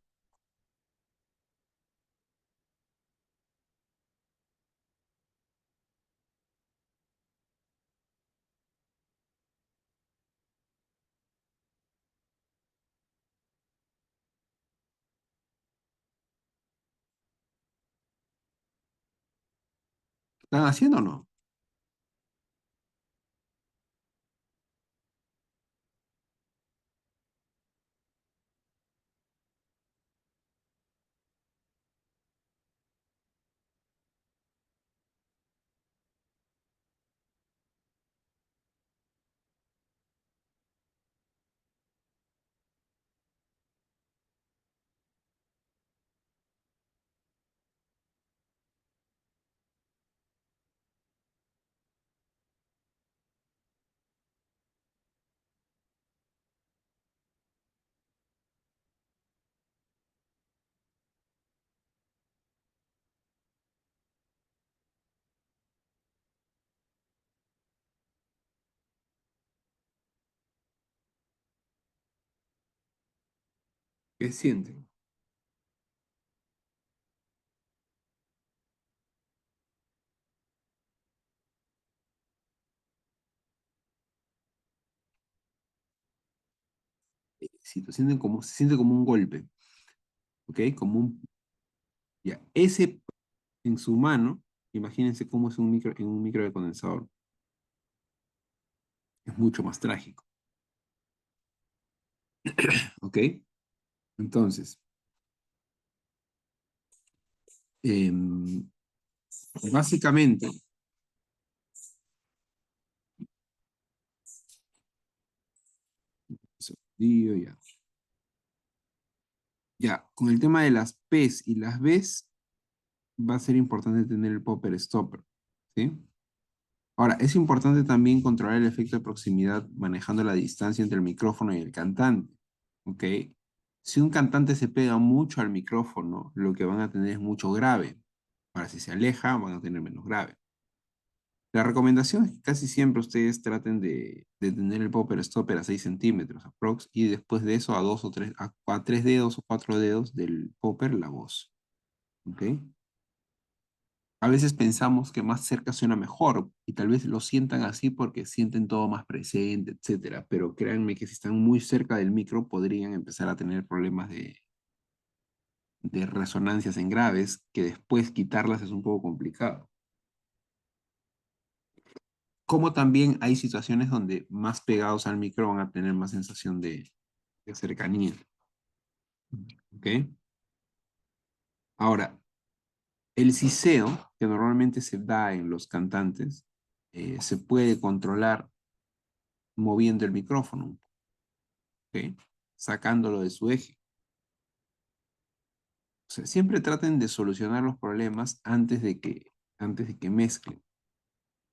¿Están haciendo o no? ¿Qué sienten? Se siente como un golpe, ¿ok? Como un, ya, ese en su mano, imagínense cómo es un micro, en un micro de condensador. Es mucho más trágico, ¿ok? Entonces, em, básicamente, ya. Ya, con el tema de las P's y las B's, va a ser importante tener el popper stopper, ¿sí? Ahora, es importante también controlar el efecto de proximidad manejando la distancia entre el micrófono y el cantante, ¿ok? Si un cantante se pega mucho al micrófono, lo que van a tener es mucho grave. Ahora, si se aleja, van a tener menos grave. La recomendación es que casi siempre ustedes traten de tener el popper stopper a 6 centímetros aprox y después de eso a 2 o 3, a 3 dedos o 4 dedos del popper la voz, ¿ok? A veces pensamos que más cerca suena mejor y tal vez lo sientan así porque sienten todo más presente, etcétera. Pero créanme que si están muy cerca del micro podrían empezar a tener problemas de resonancias en graves que después quitarlas es un poco complicado. Como también hay situaciones donde más pegados al micro van a tener más sensación de cercanía. ¿Ok? Ahora, el siseo, que normalmente se da en los cantantes, se puede controlar moviendo el micrófono, ¿ok? Sacándolo de su eje. O sea, siempre traten de solucionar los problemas antes de que mezclen,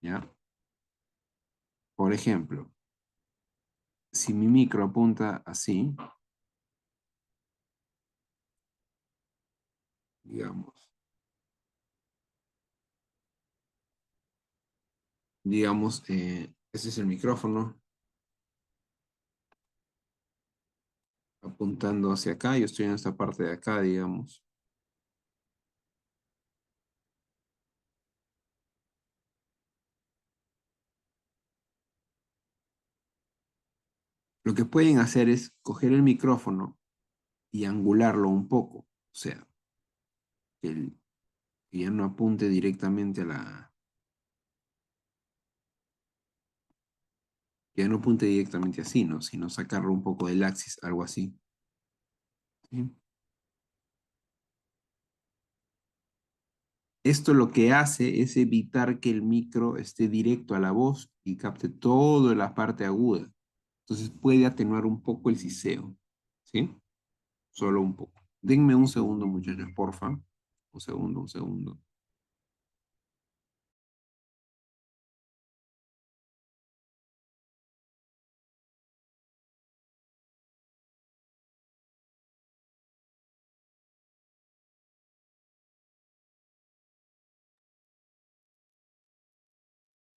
¿ya? Por ejemplo, si mi micro apunta así, digamos, ese es el micrófono apuntando hacia acá, yo estoy en esta parte de acá, digamos. Lo que pueden hacer es coger el micrófono y angularlo un poco, o sea, que ya no apunte directamente que ya no apunte directamente así, ¿no? Sino sacarlo un poco del axis, algo así. ¿Sí? Esto lo que hace es evitar que el micro esté directo a la voz y capte toda la parte aguda. Entonces puede atenuar un poco el siseo, ¿sí? Solo un poco. Denme un segundo, muchachos, porfa. Un segundo, un segundo.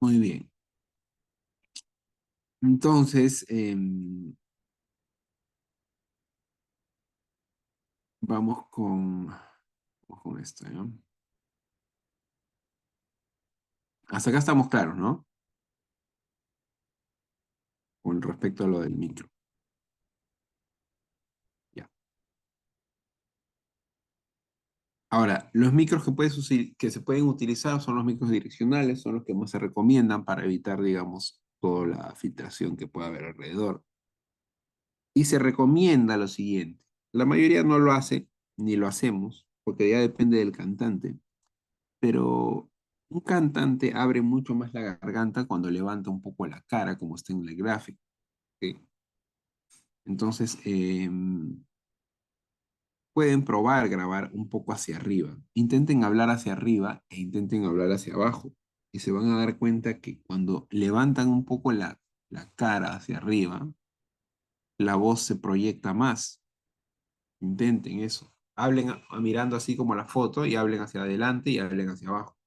Muy bien. Entonces, vamos con esto, ¿no? Hasta acá estamos claros, ¿no? Con respecto a lo del micro. Ya. Ahora, los micros que se pueden utilizar son los micros direccionales, son los que más se recomiendan para evitar, digamos, toda la filtración que pueda haber alrededor. Y se recomienda lo siguiente. La mayoría no lo hace, ni lo hacemos, porque ya depende del cantante. Pero un cantante abre mucho más la garganta cuando levanta un poco la cara, como está en el gráfico. ¿Ok? Entonces, pueden probar grabar un poco hacia arriba. Intenten hablar hacia arriba e intenten hablar hacia abajo. Y se van a dar cuenta que cuando levantan un poco la cara hacia arriba, la voz se proyecta más. Intenten eso. Hablen mirando así como la foto y hablen hacia adelante y hablen hacia abajo.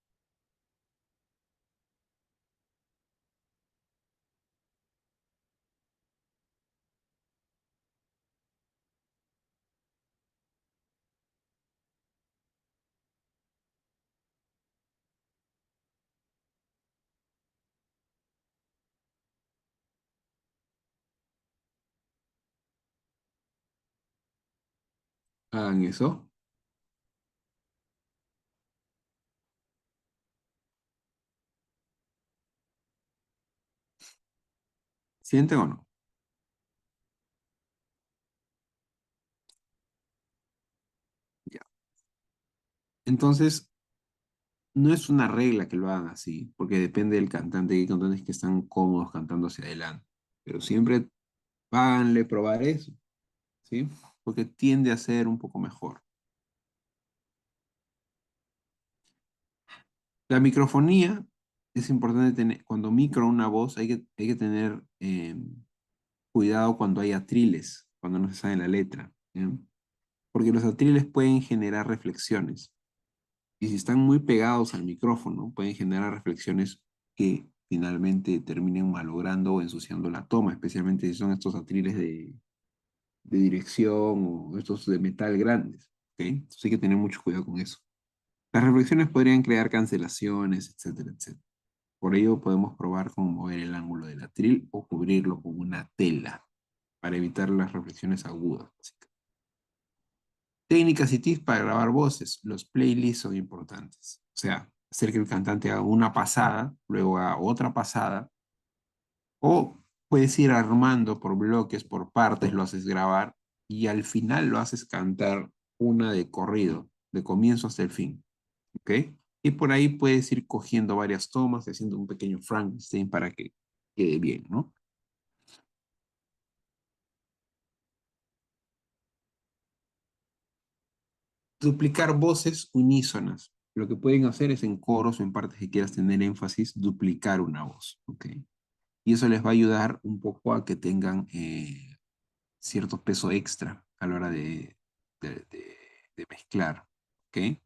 Hagan eso. ¿Sienten o no? Ya. Entonces, no es una regla que lo hagan así, porque depende del cantante. Hay cantantes que están cómodos cantando hacia adelante. Pero siempre háganle probar eso, ¿sí? Porque tiende a ser un poco mejor. La microfonía es importante tener, cuando micro una voz, hay que tener cuidado cuando hay atriles, cuando no se sabe la letra, ¿ya? Porque los atriles pueden generar reflexiones. Y si están muy pegados al micrófono, pueden generar reflexiones que finalmente terminen malogrando o ensuciando la toma, especialmente si son estos atriles de dirección o estos de metal grandes, ¿ok? Entonces hay que tener mucho cuidado con eso. Las reflexiones podrían crear cancelaciones, etcétera, etcétera. Por ello podemos probar con mover el ángulo del atril o cubrirlo con una tela para evitar las reflexiones agudas. Técnicas y tips para grabar voces. Los playlists son importantes. O sea, hacer que el cantante haga una pasada, luego haga otra pasada, o puedes ir armando por bloques, por partes, lo haces grabar y al final lo haces cantar una de corrido. de comienzo hasta el fin, ¿ok? Y por ahí puedes ir cogiendo varias tomas, haciendo un pequeño Frankenstein para que quede bien, ¿no? Duplicar voces unísonas. Lo que pueden hacer es en coros o en partes que quieras tener énfasis, duplicar una voz, ¿ok? Y eso les va a ayudar un poco a que tengan cierto peso extra a la hora de mezclar, ¿ok?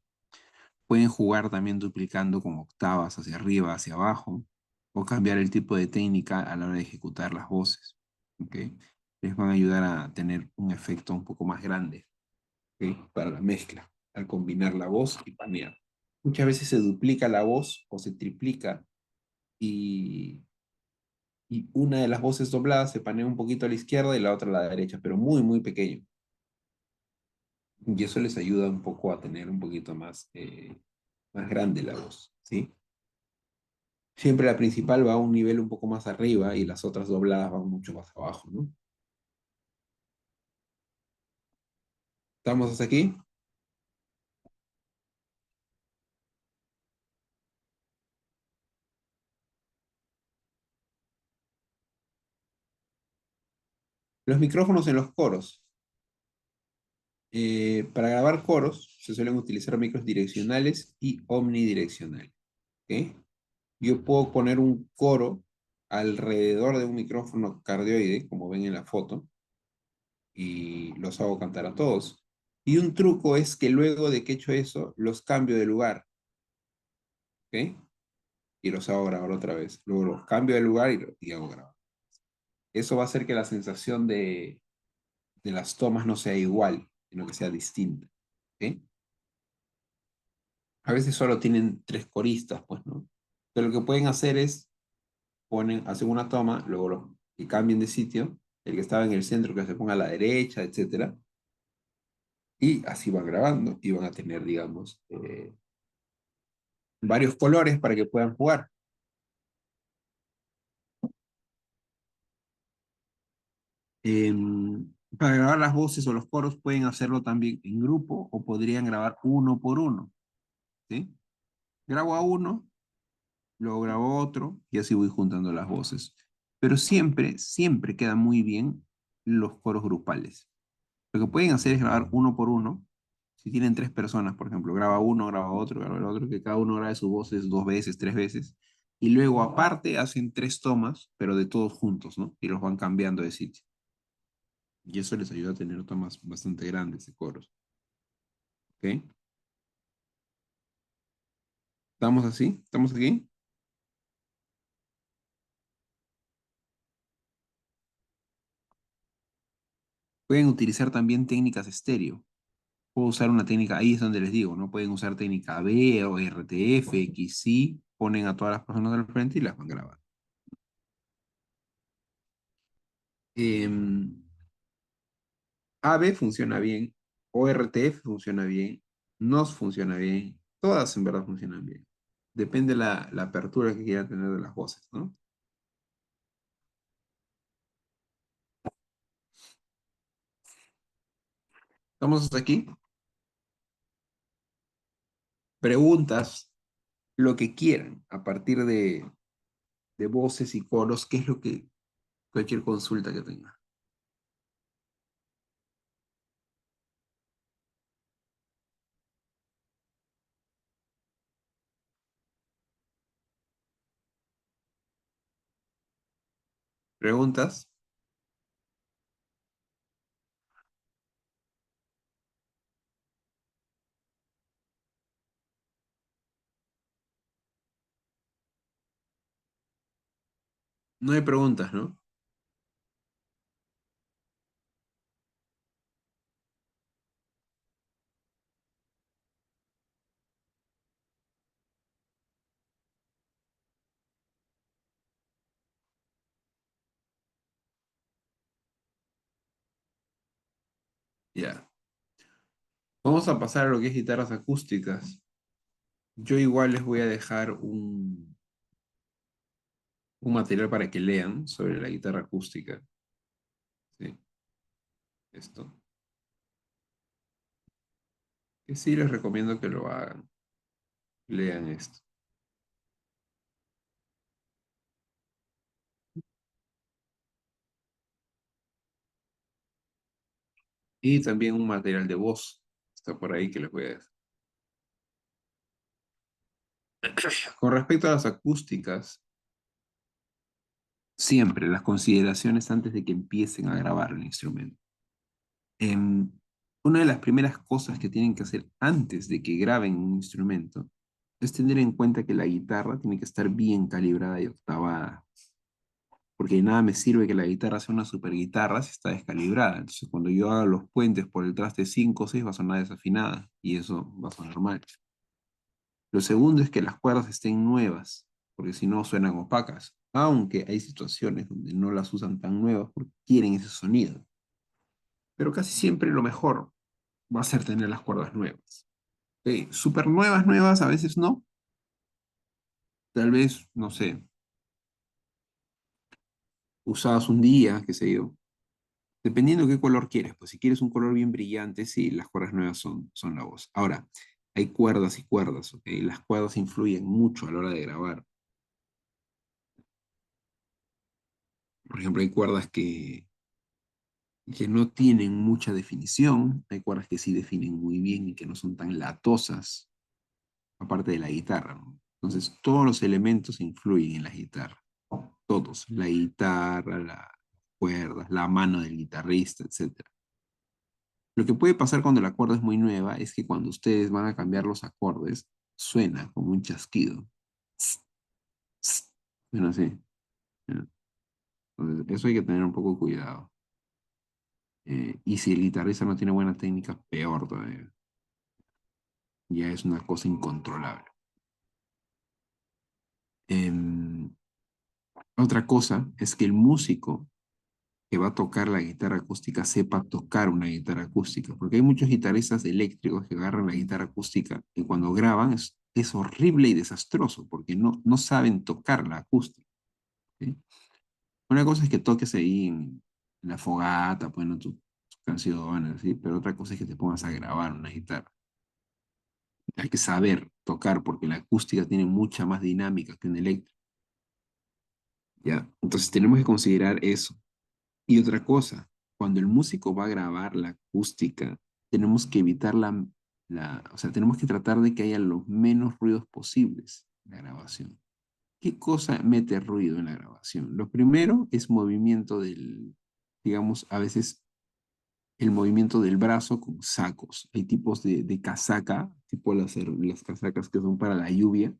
Pueden jugar también duplicando con octavas hacia arriba, hacia abajo, o cambiar el tipo de técnica a la hora de ejecutar las voces, ¿ok? Les van a ayudar a tener un efecto un poco más grande, ¿ok? Para la mezcla, al combinar la voz y panear. Muchas veces se duplica la voz o se triplica y, y una de las voces dobladas se panea un poquito a la izquierda y la otra a la derecha, pero muy, muy pequeño. Y eso les ayuda un poco a tener un poquito más grande la voz, ¿sí? Siempre la principal va a un nivel un poco más arriba y las otras dobladas van mucho más abajo, ¿no? ¿Estamos hasta aquí? Los micrófonos en los coros. Para grabar coros se suelen utilizar micros direccionales y omnidireccionales, ¿ok? Yo puedo poner un coro alrededor de un micrófono cardioide, como ven en la foto, y los hago cantar a todos. Y un truco es que luego de que he hecho eso, los cambio de lugar, ¿ok? Y los hago grabar otra vez. Luego los cambio de lugar y hago grabar. Eso va a hacer que la sensación de las tomas no sea igual, sino que sea distinta, ¿ok? A veces solo tienen tres coristas, pues, ¿no? Pero lo que pueden hacer es hacen una toma, luego que cambien de sitio, el que estaba en el centro que se ponga a la derecha, etcétera, y así van grabando y van a tener, digamos, varios colores para que puedan jugar. Para grabar las voces o los coros pueden hacerlo también en grupo o podrían grabar uno por uno, ¿sí? Grabo a uno, luego grabo otro y así voy juntando las voces. Pero siempre, siempre quedan muy bien los coros grupales. Lo que pueden hacer es grabar uno por uno. Si tienen tres personas, por ejemplo, graba uno, graba otro, graba el otro, que cada uno grabe sus voces dos veces, tres veces. Y luego aparte hacen tres tomas, pero de todos juntos, ¿no? Y los van cambiando de sitio. Y eso les ayuda a tener tomas bastante grandes de coros. ¿Ok? ¿Estamos así? ¿Estamos aquí? Pueden utilizar también técnicas estéreo. Puedo usar una técnica, ahí es donde les digo, ¿no? Pueden usar técnica B o RTF, XY, ponen a todas las personas al frente y las van grabando. AB funciona bien, ORTF funciona bien, NOS funciona bien, todas en verdad funcionan bien. Depende la apertura que quieran tener de las voces, ¿no? ¿Estamos hasta aquí? Preguntas, lo que quieran, a partir de voces y coros, qué es lo que, cualquier consulta que tenga. ¿Preguntas? No hay preguntas, ¿no? Ya. Vamos a pasar a lo que es guitarras acústicas. Yo igual les voy a dejar un material para que lean sobre la guitarra acústica. ¿Sí? Esto. Que sí les recomiendo que lo hagan. Lean esto. Y también un material de voz. Está por ahí que les voy a decir. Con respecto a las acústicas, siempre las consideraciones antes de que empiecen a grabar el instrumento. Em, una de las primeras cosas que tienen que hacer antes de que graben un instrumento es tener en cuenta que la guitarra tiene que estar bien calibrada y octavada, porque de nada me sirve que la guitarra sea una super guitarra si está descalibrada. Entonces, cuando yo haga los puentes por el traste 5 o 6 va a sonar desafinada y eso va a sonar mal. Lo segundo es que las cuerdas estén nuevas, porque si no suenan opacas, aunque hay situaciones donde no las usan tan nuevas porque quieren ese sonido. Pero casi siempre lo mejor va a ser tener las cuerdas nuevas. Súper nuevas, nuevas, a veces no. Tal vez, no sé, usadas un día, qué sé yo. Dependiendo qué color quieres, pues si quieres un color bien brillante, sí, las cuerdas nuevas son la voz. Ahora, hay cuerdas y cuerdas, ¿ok? Las cuerdas influyen mucho a la hora de grabar. Por ejemplo, hay cuerdas que no tienen mucha definición, hay cuerdas que sí definen muy bien y que no son tan latosas, aparte de la guitarra, ¿no? Entonces, todos los elementos influyen en la guitarra. Todos, la guitarra, las cuerdas, la mano del guitarrista, etcétera. Lo que puede pasar cuando la cuerda es muy nueva es que cuando ustedes van a cambiar los acordes, suena como un chasquido. Tss, tss. Bueno, así. ¿No? Entonces, eso hay que tener un poco cuidado. Y si el guitarrista no tiene buena técnica, peor todavía. Ya es una cosa incontrolable. Em, otra cosa es que el músico que va a tocar la guitarra acústica sepa tocar una guitarra acústica, porque hay muchos guitarristas eléctricos que agarran la guitarra acústica y cuando graban es horrible y desastroso, porque no saben tocar la acústica. ¿Sí? Una cosa es que toques ahí en la fogata, poniendo tus canciones, ¿sí? Pero otra cosa es que te pongas a grabar una guitarra. Hay que saber tocar porque la acústica tiene mucha más dinámica que un eléctrico. ¿Ya? Entonces tenemos que considerar eso. Y otra cosa, cuando el músico va a grabar la acústica, tenemos que evitar o sea, tenemos que tratar de que haya los menos ruidos posibles en la grabación. ¿Qué cosa mete ruido en la grabación? Lo primero es movimiento digamos, a veces el movimiento del brazo con sacos. Hay tipos de casaca, tipo las casacas que son para la lluvia,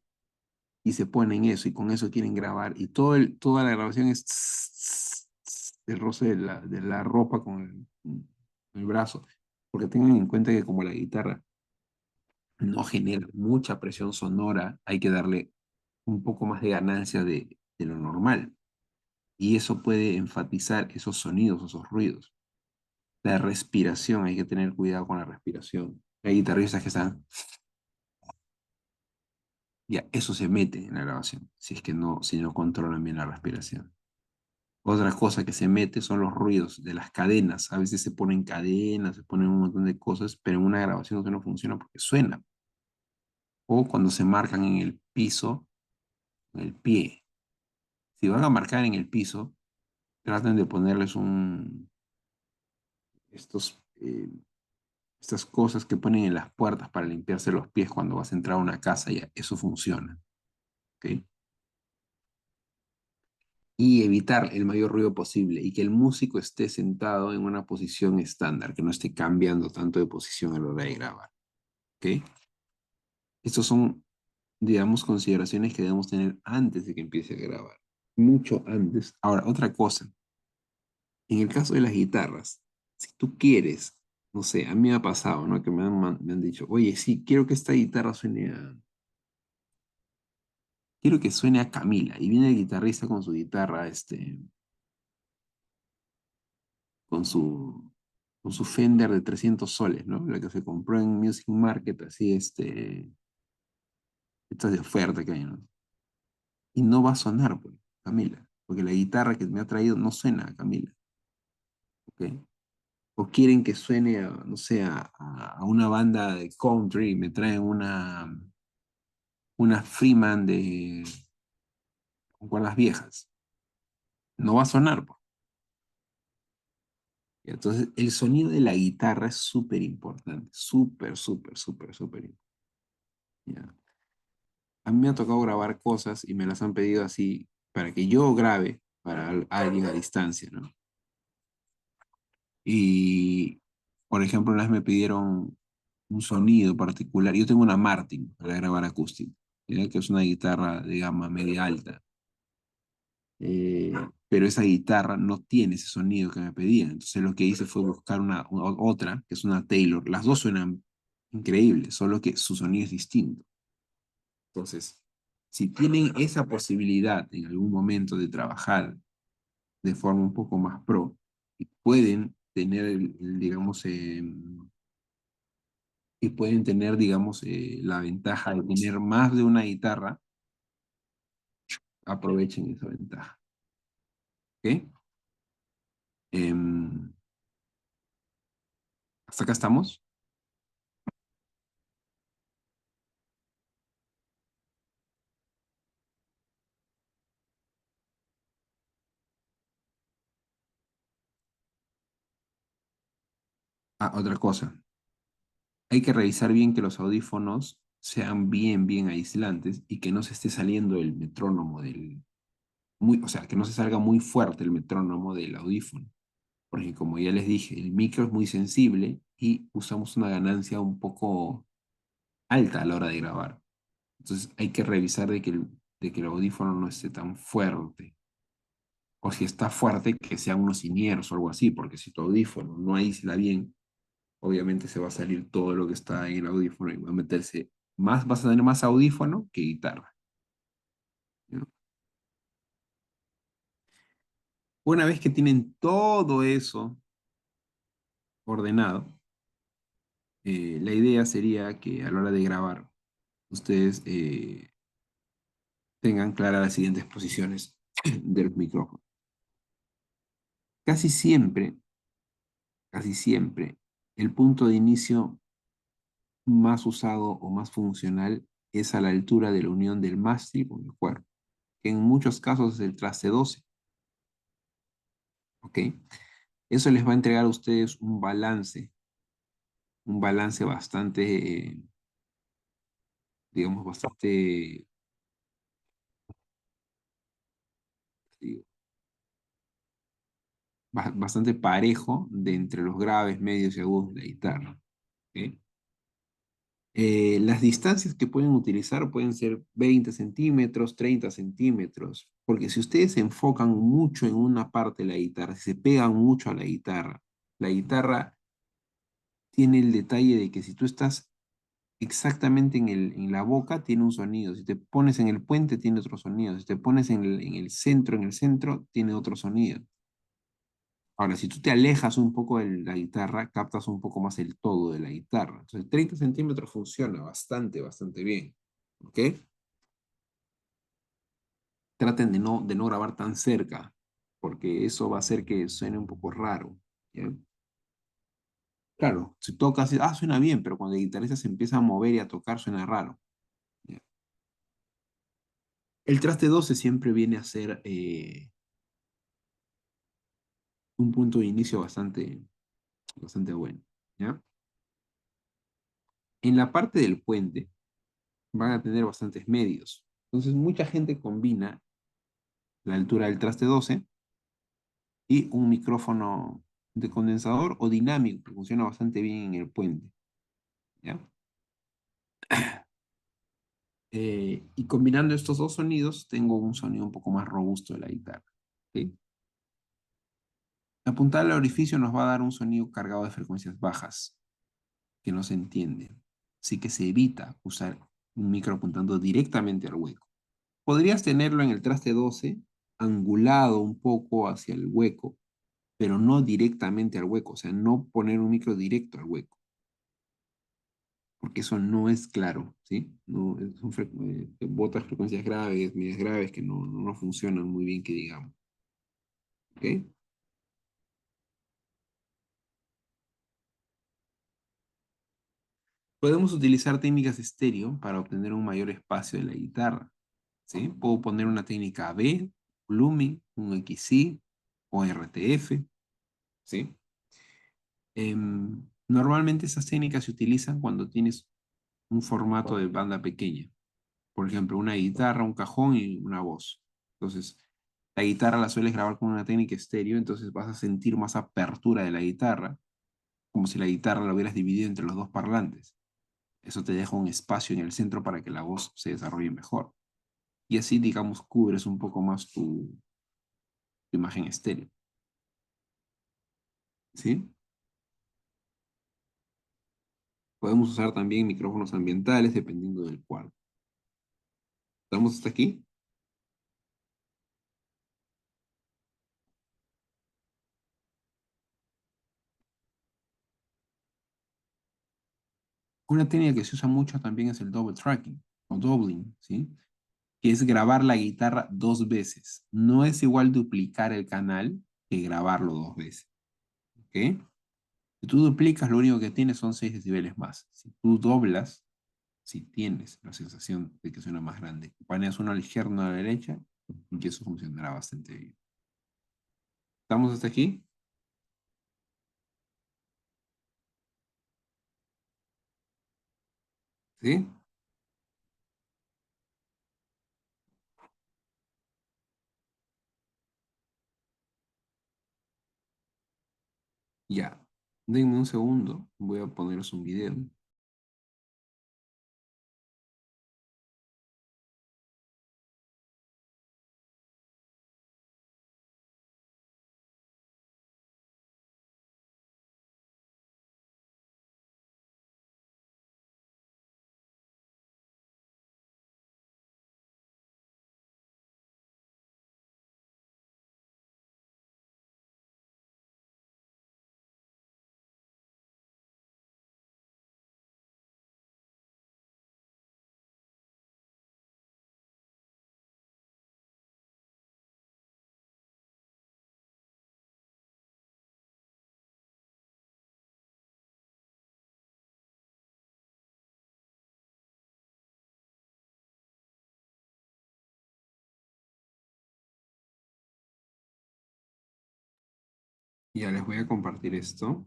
y se ponen eso y con eso quieren grabar y toda la grabación es el roce de la ropa con el brazo, porque tengan en cuenta que como la guitarra no genera mucha presión sonora, hay que darle un poco más de ganancia de lo normal y eso puede enfatizar esos sonidos, esos ruidos. La respiración, hay que tener cuidado con la respiración. Hay guitarristas que están, ya, eso se mete en la grabación, si no controlan bien la respiración. Otra cosa que se mete son los ruidos de las cadenas. A veces se ponen cadenas, se ponen un montón de cosas, pero en una grabación eso no funciona porque suena. O cuando se marcan en el piso, en el pie. Si van a marcar en el piso, traten de ponerles estas cosas que ponen en las puertas para limpiarse los pies cuando vas a entrar a una casa, ya eso funciona. ¿Ok? Y evitar el mayor ruido posible y que el músico esté sentado en una posición estándar, que no esté cambiando tanto de posición a la hora de grabar. ¿Ok? Estos son, digamos, consideraciones que debemos tener antes de que empiece a grabar. Mucho antes. Ahora, otra cosa. En el caso de las guitarras, si tú quieres, no sé, a mí me ha pasado, ¿no? Que me han dicho, oye, sí, quiero que esta guitarra quiero que suene a Camila. Y viene el guitarrista con su guitarra, con su, con su Fender de 300 soles, ¿no? La que se compró en Music Market, así, estas de oferta que hay, ¿no? Y no va a sonar, pues, Camila, porque la guitarra que me ha traído no suena a Camila, ¿ok? o quieren que suene, no sé, a una banda de country y me traen una Freeman con cuerdas viejas. No va a sonar, pues. Entonces, el sonido de la guitarra es súper importante, súper, súper, súper, súper importante. ¿Ya? A mí me ha tocado grabar cosas y me las han pedido así para que yo grabe para alguien a distancia, ¿no? Y, por ejemplo, una vez me pidieron un sonido particular. Yo tengo una Martin para grabar acústico, ¿ya? Que es una guitarra de gama media alta. Eh, pero esa guitarra no tiene ese sonido que me pedían. Entonces lo que hice fue buscar otra, que es una Taylor. Las dos suenan increíbles, solo que su sonido es distinto. Entonces, si tienen esa posibilidad en algún momento de trabajar de forma un poco más pro, y pueden tener, digamos, la ventaja de tener más de una guitarra, aprovechen esa ventaja. ¿Ok? Em, ¿Hasta acá estamos? Ah, otra cosa. Hay que revisar bien que los audífonos sean bien, bien aislantes y que no se esté saliendo el metrónomo o sea, que no se salga muy fuerte el metrónomo del audífono. Porque como ya les dije, el micro es muy sensible y usamos una ganancia un poco alta a la hora de grabar. Entonces hay que revisar de que el audífono no esté tan fuerte. O si está fuerte, que sean unos inieros o algo así, porque si tu audífono no aísla bien, obviamente se va a salir todo lo que está en el audífono y va a meterse más, vas a tener más audífono que guitarra, ¿no? Una vez que tienen todo eso ordenado, la idea sería que a la hora de grabar, ustedes tengan claras las siguientes posiciones de los micrófonos. Casi siempre, casi siempre, el punto de inicio más usado o más funcional es a la altura de la unión del mástil con el cuerpo, que en muchos casos es el traste 12. ¿Ok? Eso les va a entregar a ustedes un balance bastante, digamos, digo, bastante parejo de entre los graves, medios y agudos de la guitarra. ¿Ok? Las distancias que pueden utilizar pueden ser 20 centímetros, 30 centímetros, porque si ustedes se enfocan mucho en una parte de la guitarra, si se pegan mucho a la guitarra tiene el detalle de que si tú estás exactamente en la boca, tiene un sonido. Si te pones en el puente, tiene otro sonido. Si te pones en el centro, tiene otro sonido. Ahora, si tú te alejas un poco de la guitarra, captas un poco más el todo de la guitarra. Entonces, 30 centímetros funciona bastante, bastante bien. ¿Ok? Traten de no grabar tan cerca, porque eso va a hacer que suene un poco raro. ¿Ya? Claro, si tocas, suena bien, pero cuando el guitarrista se empieza a mover y a tocar, suena raro. ¿Ya? El traste 12 siempre viene a ser un punto de inicio bastante, bastante bueno. ¿Ya? En la parte del puente van a tener bastantes medios. Entonces, mucha gente combina la altura del traste 12 y un micrófono de condensador o dinámico que funciona bastante bien en el puente. ¿Ya? Y combinando estos dos sonidos, tengo un sonido un poco más robusto de la guitarra. ¿Ok? Apuntar al orificio nos va a dar un sonido cargado de frecuencias bajas, que no se entiende. Así que se evita usar un micro apuntando directamente al hueco. Podrías tenerlo en el traste 12, angulado un poco hacia el hueco, pero no directamente al hueco, o sea, no poner un micro directo al hueco, porque eso no es claro, ¿sí? No, botas frecuencias graves, medias graves, que no funcionan muy bien, que digamos. ¿Ok? Podemos utilizar técnicas estéreo para obtener un mayor espacio de la guitarra, ¿sí? Puedo poner una técnica AB, blooming, un XY o RTF, ¿sí? Normalmente esas técnicas se utilizan cuando tienes un formato de banda pequeña. Por ejemplo, una guitarra, un cajón y una voz. Entonces, la guitarra la sueles grabar con una técnica estéreo, entonces vas a sentir más apertura de la guitarra, como si la guitarra la hubieras dividido entre los dos parlantes. Eso te deja un espacio en el centro para que la voz se desarrolle mejor. Y así, digamos, cubres un poco más tu imagen estéreo. ¿Sí? Podemos usar también micrófonos ambientales dependiendo del cuadro. ¿Estamos hasta aquí? Una técnica que se usa mucho también es el double tracking o doubling, ¿sí? Que es grabar la guitarra 2 veces. No es igual duplicar el canal que grabarlo 2 veces. ¿Ok? Si tú duplicas, lo único que tienes son 6 decibeles más. Si tú doblas, si tienes la sensación de que suena más grande. Paneas uno a la izquierda, uno a la derecha, y eso funcionará bastante bien. ¿Estamos hasta aquí? ¿Sí? Ya. Denme un segundo. Voy a poneros un video. Ya les voy a compartir esto.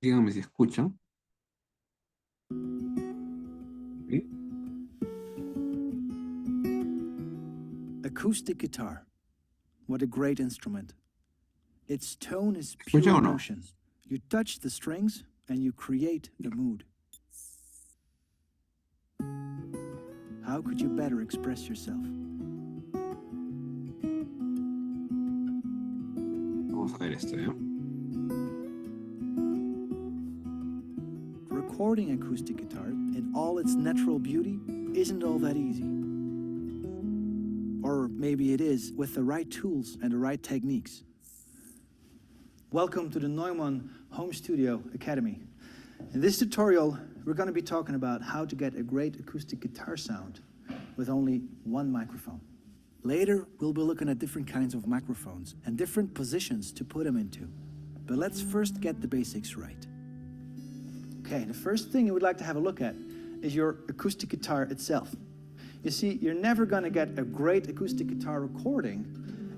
Díganme si escuchan. ¿Sí? Acoustic guitar. What a great instrument. Its tone is ¿Escuchan pure o no? emotion. You touch the strings and you create the mood. How could you better express yourself? Vamos a ver esto, ¿eh? Recording acoustic guitar in all its natural beauty isn't all that easy. Or maybe it is with the right tools and the right techniques. Welcome to the Neumann Home Studio Academy. In this tutorial, we're going to be talking about how to get a great acoustic guitar sound with only one microphone. Later, we'll be looking at different kinds of microphones and different positions to put them into. But let's first get the basics right. Okay, the first thing you would like to have a look at is your acoustic guitar itself. You see, you're never going to get a great acoustic guitar recording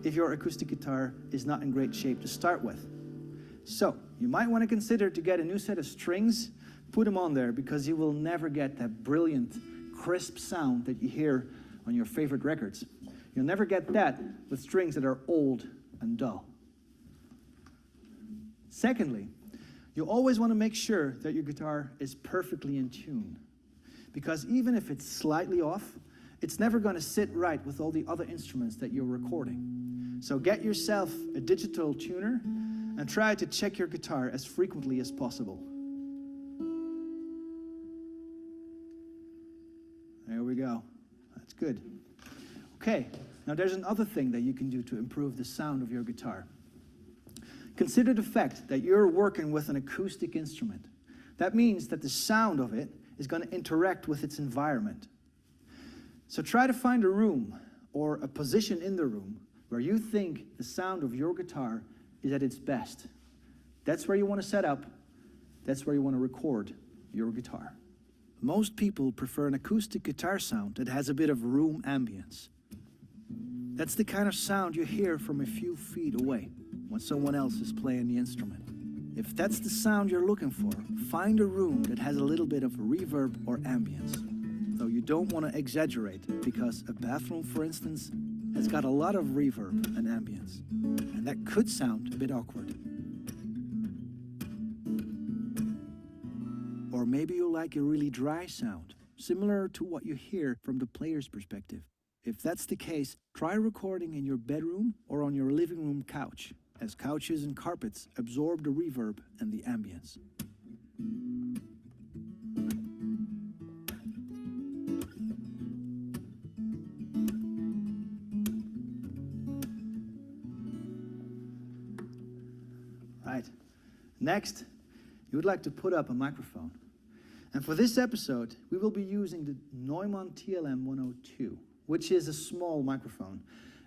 if your acoustic guitar is not in great shape to start with. So, you might want to consider to get a new set of strings, put them on there, because you will never get that brilliant, crisp sound that you hear on your favorite records. You'll never get that with strings that are old and dull. Secondly, you always want to make sure that your guitar is perfectly in tune. Because even if it's slightly off, it's never going to sit right with all the other instruments that you're recording. So get yourself a digital tuner and try to check your guitar as frequently as possible. There we go. That's good. Okay, now there's another thing that you can do to improve the sound of your guitar. Consider the fact that you're working with an acoustic instrument. That means that the sound of it is going to interact with its environment. So try to find a room or a position in the room where you think the sound of your guitar is at its best. That's where you want to set up. That's where you want to record your guitar. Most people prefer an acoustic guitar sound that has a bit of room ambience. That's the kind of sound you hear from a few feet away when someone else is playing the instrument. If that's the sound you're looking for, find a room that has a little bit of reverb or ambience. Though you don't want to exaggerate, because a bathroom, for instance, has got a lot of reverb and ambience, and that could sound a bit awkward. Or maybe you like a really dry sound, similar to what you hear from the player's perspective. If that's the case, try recording in your bedroom or on your living room couch, as couches and carpets absorb the reverb and the ambience. Right. Next, you would like to put up a microphone. And for this episode, we will be using the Neumann TLM 102, which is a small microphone,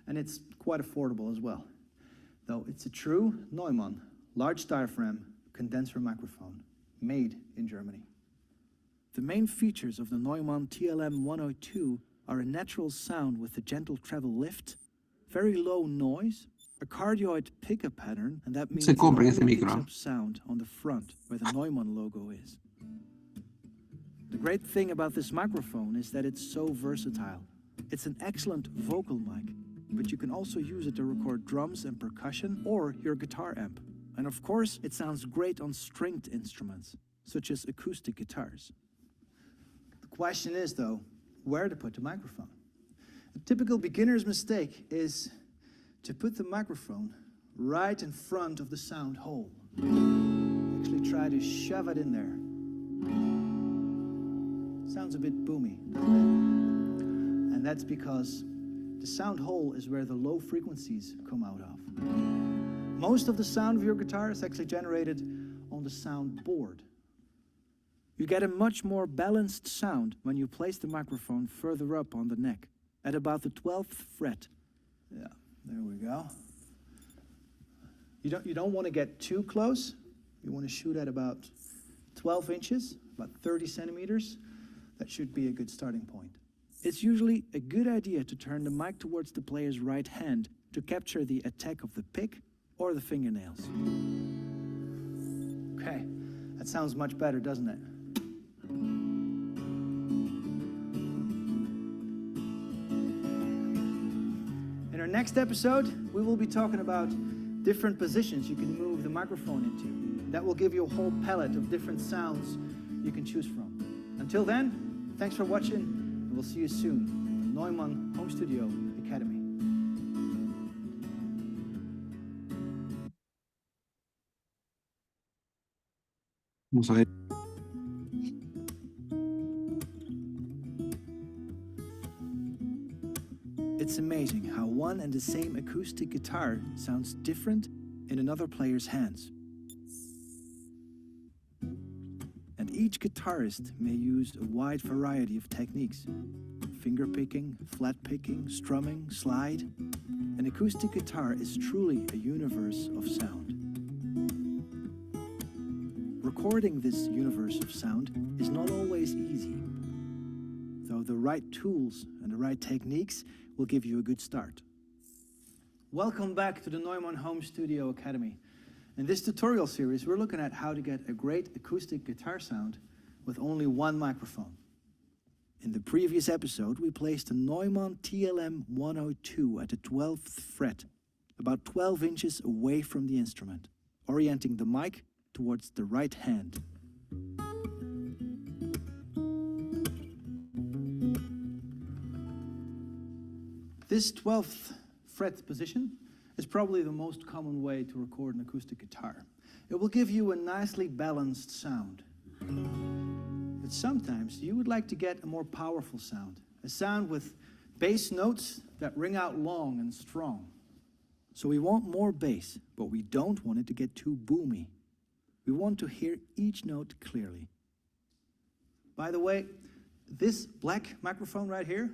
and it's quite affordable as well. Though it's a true Neumann, large diaphragm, condenser microphone, made in Germany. The main features of the Neumann TLM 102 are a natural sound with a gentle treble lift, very low noise, a cardioid pickup pattern, and that means it only picks up sound on the front where the Neumann logo is. The great thing about this microphone is that it's so versatile. It's an excellent vocal mic, but you can also use it to record drums and percussion or your guitar amp. And of course, it sounds great on stringed instruments, such as acoustic guitars. The question is, though, where to put the microphone. A typical beginner's mistake is to put the microphone right in front of the sound hole. Actually try to shove it in there. Sounds a bit boomy, doesn't it? And that's because the sound hole is where the low frequencies come out of. Most of the sound of your guitar is actually generated on the sound board. You get a much more balanced sound when you place the microphone further up on the neck, at about the 12th fret. Yeah, there we go. You don't want to get too close. You want to shoot at about 12 inches, about 30 centimeters. That should be a good starting point. It's usually a good idea to turn the mic towards the player's right hand to capture the attack of the pick or the fingernails. Okay, that sounds much better, doesn't it? In our next episode, we will be talking about different positions you can move the microphone into. That will give you a whole palette of different sounds you can choose from. Until then, thanks for watching, and we'll see you soon in the Neumann Home Studio Academy. Vamos a ver. It's amazing how one and the same acoustic guitar sounds different in another player's hands. And each guitarist may use a wide variety of techniques. Finger picking, flat picking, strumming, slide. An acoustic guitar is truly a universe of sound. Recording this universe of sound is not always easy, though the right tools and the right techniques will give you a good start. Welcome back to the Neumann Home Studio Academy. In this tutorial series, we're looking at how to get a great acoustic guitar sound with only one microphone. In the previous episode, we placed a Neumann TLM 102 at the 12th fret, about 12 inches away from the instrument, orienting the mic towards the right hand. This 12th fret position is probably the most common way to record an acoustic guitar. It will give you a nicely balanced sound. But sometimes you would like to get a more powerful sound, a sound with bass notes that ring out long and strong. So we want more bass, but we don't want it to get too boomy. We want to hear each note clearly. By the way, this black microphone right here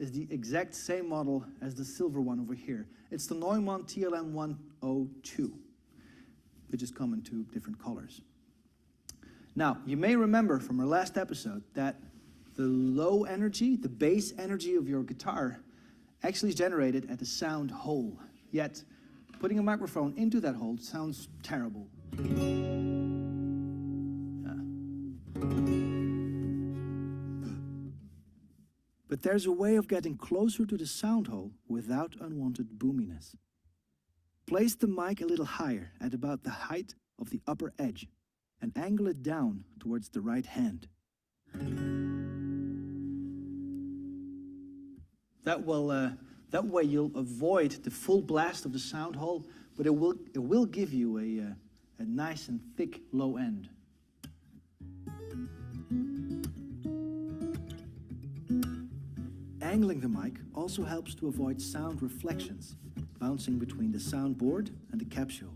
is the exact same model as the silver one over here. It's the Neumann TLM102. They just come in two different colors. Now, you may remember from our last episode that the low energy, the bass energy of your guitar, actually is generated at the sound hole. Yet, putting a microphone into that hole sounds terrible. But there's a way of getting closer to the sound hole without unwanted boominess. Place the mic a little higher at about the height of the upper edge and angle it down towards the right hand. That way you'll avoid the full blast of the sound hole, but it will give you a nice and thick low end. Angling the mic also helps to avoid sound reflections, bouncing between the soundboard and the capsule.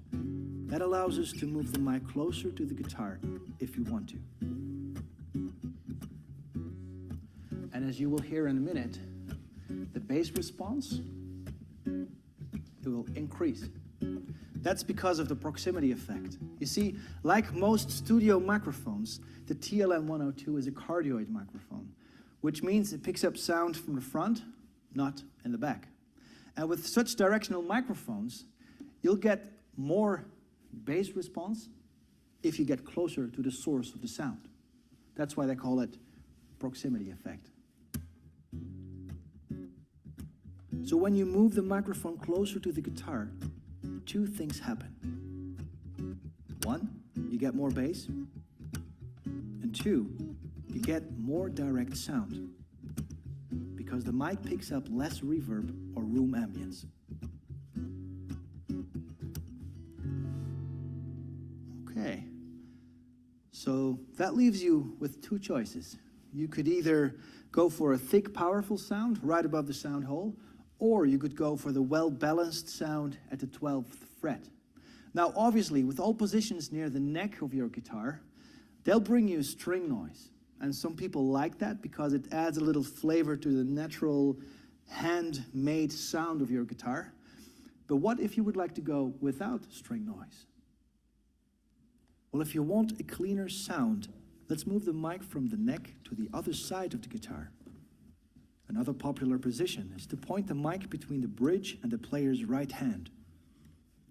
That allows us to move the mic closer to the guitar if you want to. And as you will hear in a minute, the bass response, it will increase. That's because of the proximity effect. You see, like most studio microphones, the TLM102 is a cardioid microphone, which means it picks up sound from the front, not in the back. And with such directional microphones, you'll get more bass response if you get closer to the source of the sound. That's why they call it proximity effect. So when you move the microphone closer to the guitar, two things happen. One, you get more bass. And two, you get more direct sound because the mic picks up less reverb or room ambience. Okay, so that leaves you with two choices. You could either go for a thick, powerful sound right above the sound hole, or you could go for the well-balanced sound at the 12th fret. Now, obviously, with all positions near the neck of your guitar, they'll bring you string noise. And some people like that because it adds a little flavor to the natural handmade sound of your guitar. But what if you would like to go without string noise? Well, if you want a cleaner sound, let's move the mic from the neck to the other side of the guitar. Another popular position is to point the mic between the bridge and the player's right hand.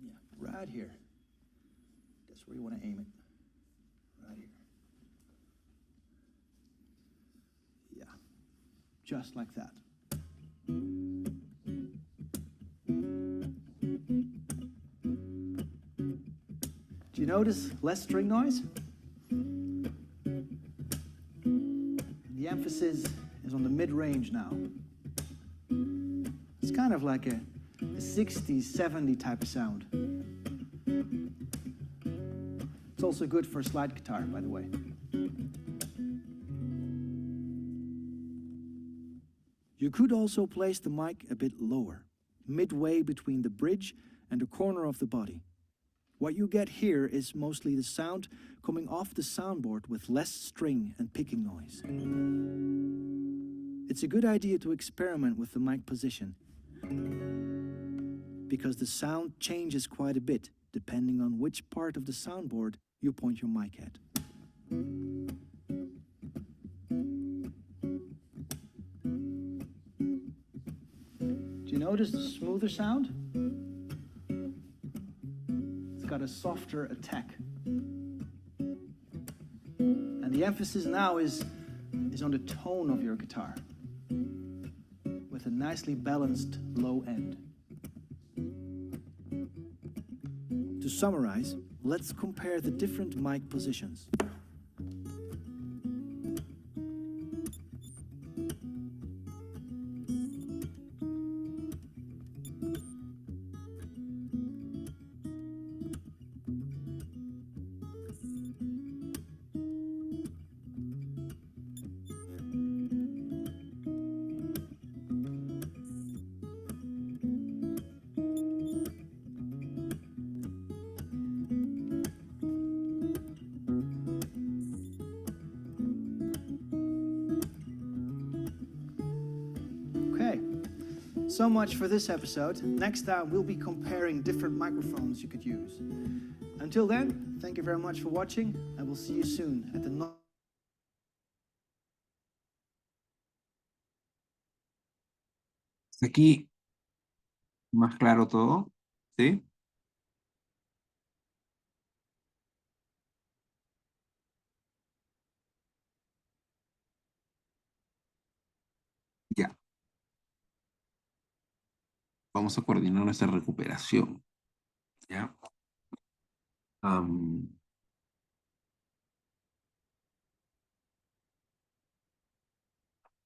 Yeah, right here. That's where you want to aim it. Right here. Yeah, just like that. Do you notice less string noise? The emphasis is on the mid-range now. It's kind of like a 60s, 70s type of sound. It's also good for slide guitar, by the way. You could also place the mic a bit lower, midway between the bridge and the corner of the body. What you get here is mostly the sound coming off the soundboard with less string and picking noise. It's a good idea to experiment with the mic position because the sound changes quite a bit depending on which part of the soundboard you point your mic at. Do you notice the smoother sound? It's got a softer attack. And the emphasis now is on the tone of your guitar with a nicely balanced low end. To summarize, let's compare the different mic positions. So much for this episode. Next time, we'll be comparing different microphones you could use. Until then, thank you very much for watching, and we'll see you soon at the ¿Hasta aquí más claro todo? ¿Sí? Ya. Vamos a coordinar nuestra recuperación. ¿Ya? Am,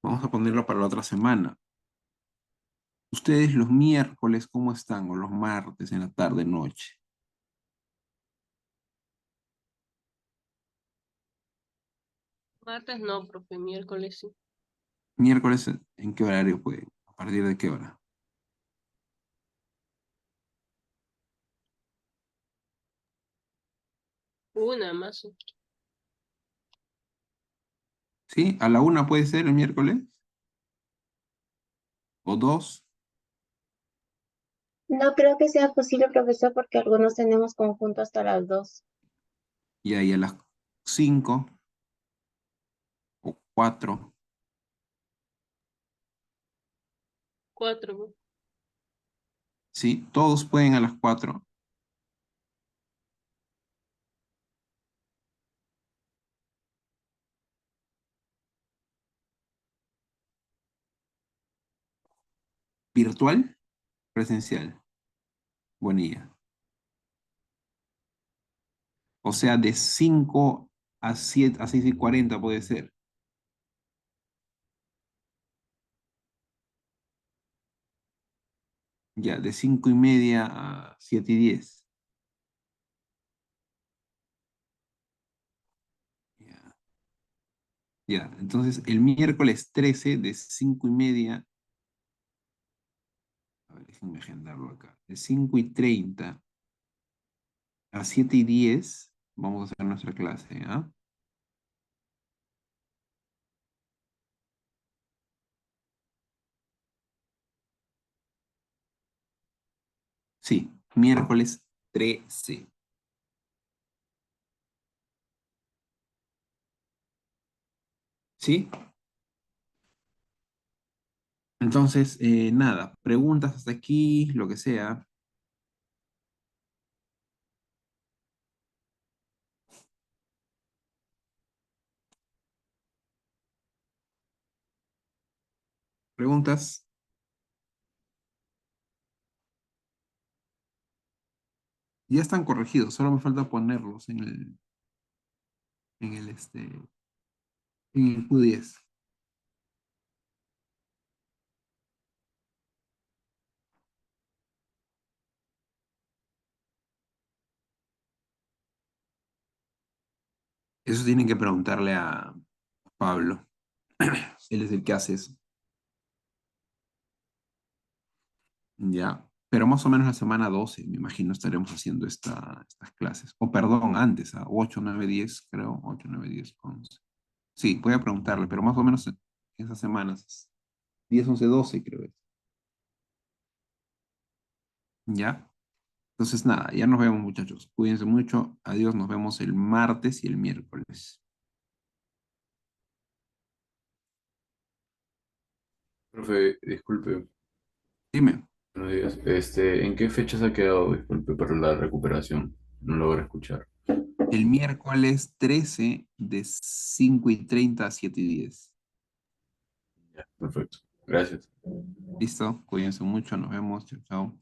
Vamos a ponerlo para la otra semana. Ustedes los miércoles, ¿cómo están? O los martes en la tarde, noche. Martes no, profe, miércoles sí. Miércoles, ¿en qué horario pueden? ¿A partir de qué hora? Una más. ¿Sí? ¿A la 1 puede ser el miércoles? ¿O 2? No creo que sea posible, profesor, porque algunos tenemos conjunto hasta las 2. Y ahí a las 5 o 4. 4. ¿Sí? Todos pueden a las 4. ¿Virtual? Presencial. Bonilla. O sea, de 5 a 7, a 6:40 puede ser. Ya, de 5:30 a 7:10. Ya. Ya, entonces el miércoles 13 de 5:30. A ver, déjenme agendarlo acá. De 5:30 a 7:10 vamos a hacer nuestra clase, ¿ah? Sí, miércoles 13. ¿Sí? Entonces, nada, preguntas hasta aquí, lo que sea. ¿Preguntas? Ya están corregidos, solo me falta ponerlos en el Q10. Eso tienen que preguntarle a Pablo. Él es el que hace eso. Ya. Pero más o menos la semana 12, me imagino, estaremos haciendo estas clases. O perdón, antes, a 8, 9, 10, creo. 8, 9, 10, 11. Sí, voy a preguntarle, pero más o menos en esas semanas. 10, 11, 12, creo. ¿Ya? Entonces, nada, ya nos vemos, muchachos. Cuídense mucho. Adiós, nos vemos el martes y el miércoles. Profe, disculpe, Dime. buenos días. ¿En qué fecha se ha quedado, disculpe, para la recuperación? No logro escuchar. El miércoles 13 de 5:30 a 7:10. Ya, perfecto. Gracias. ¿Listo? Cuídense mucho. Nos vemos. Chao, chao.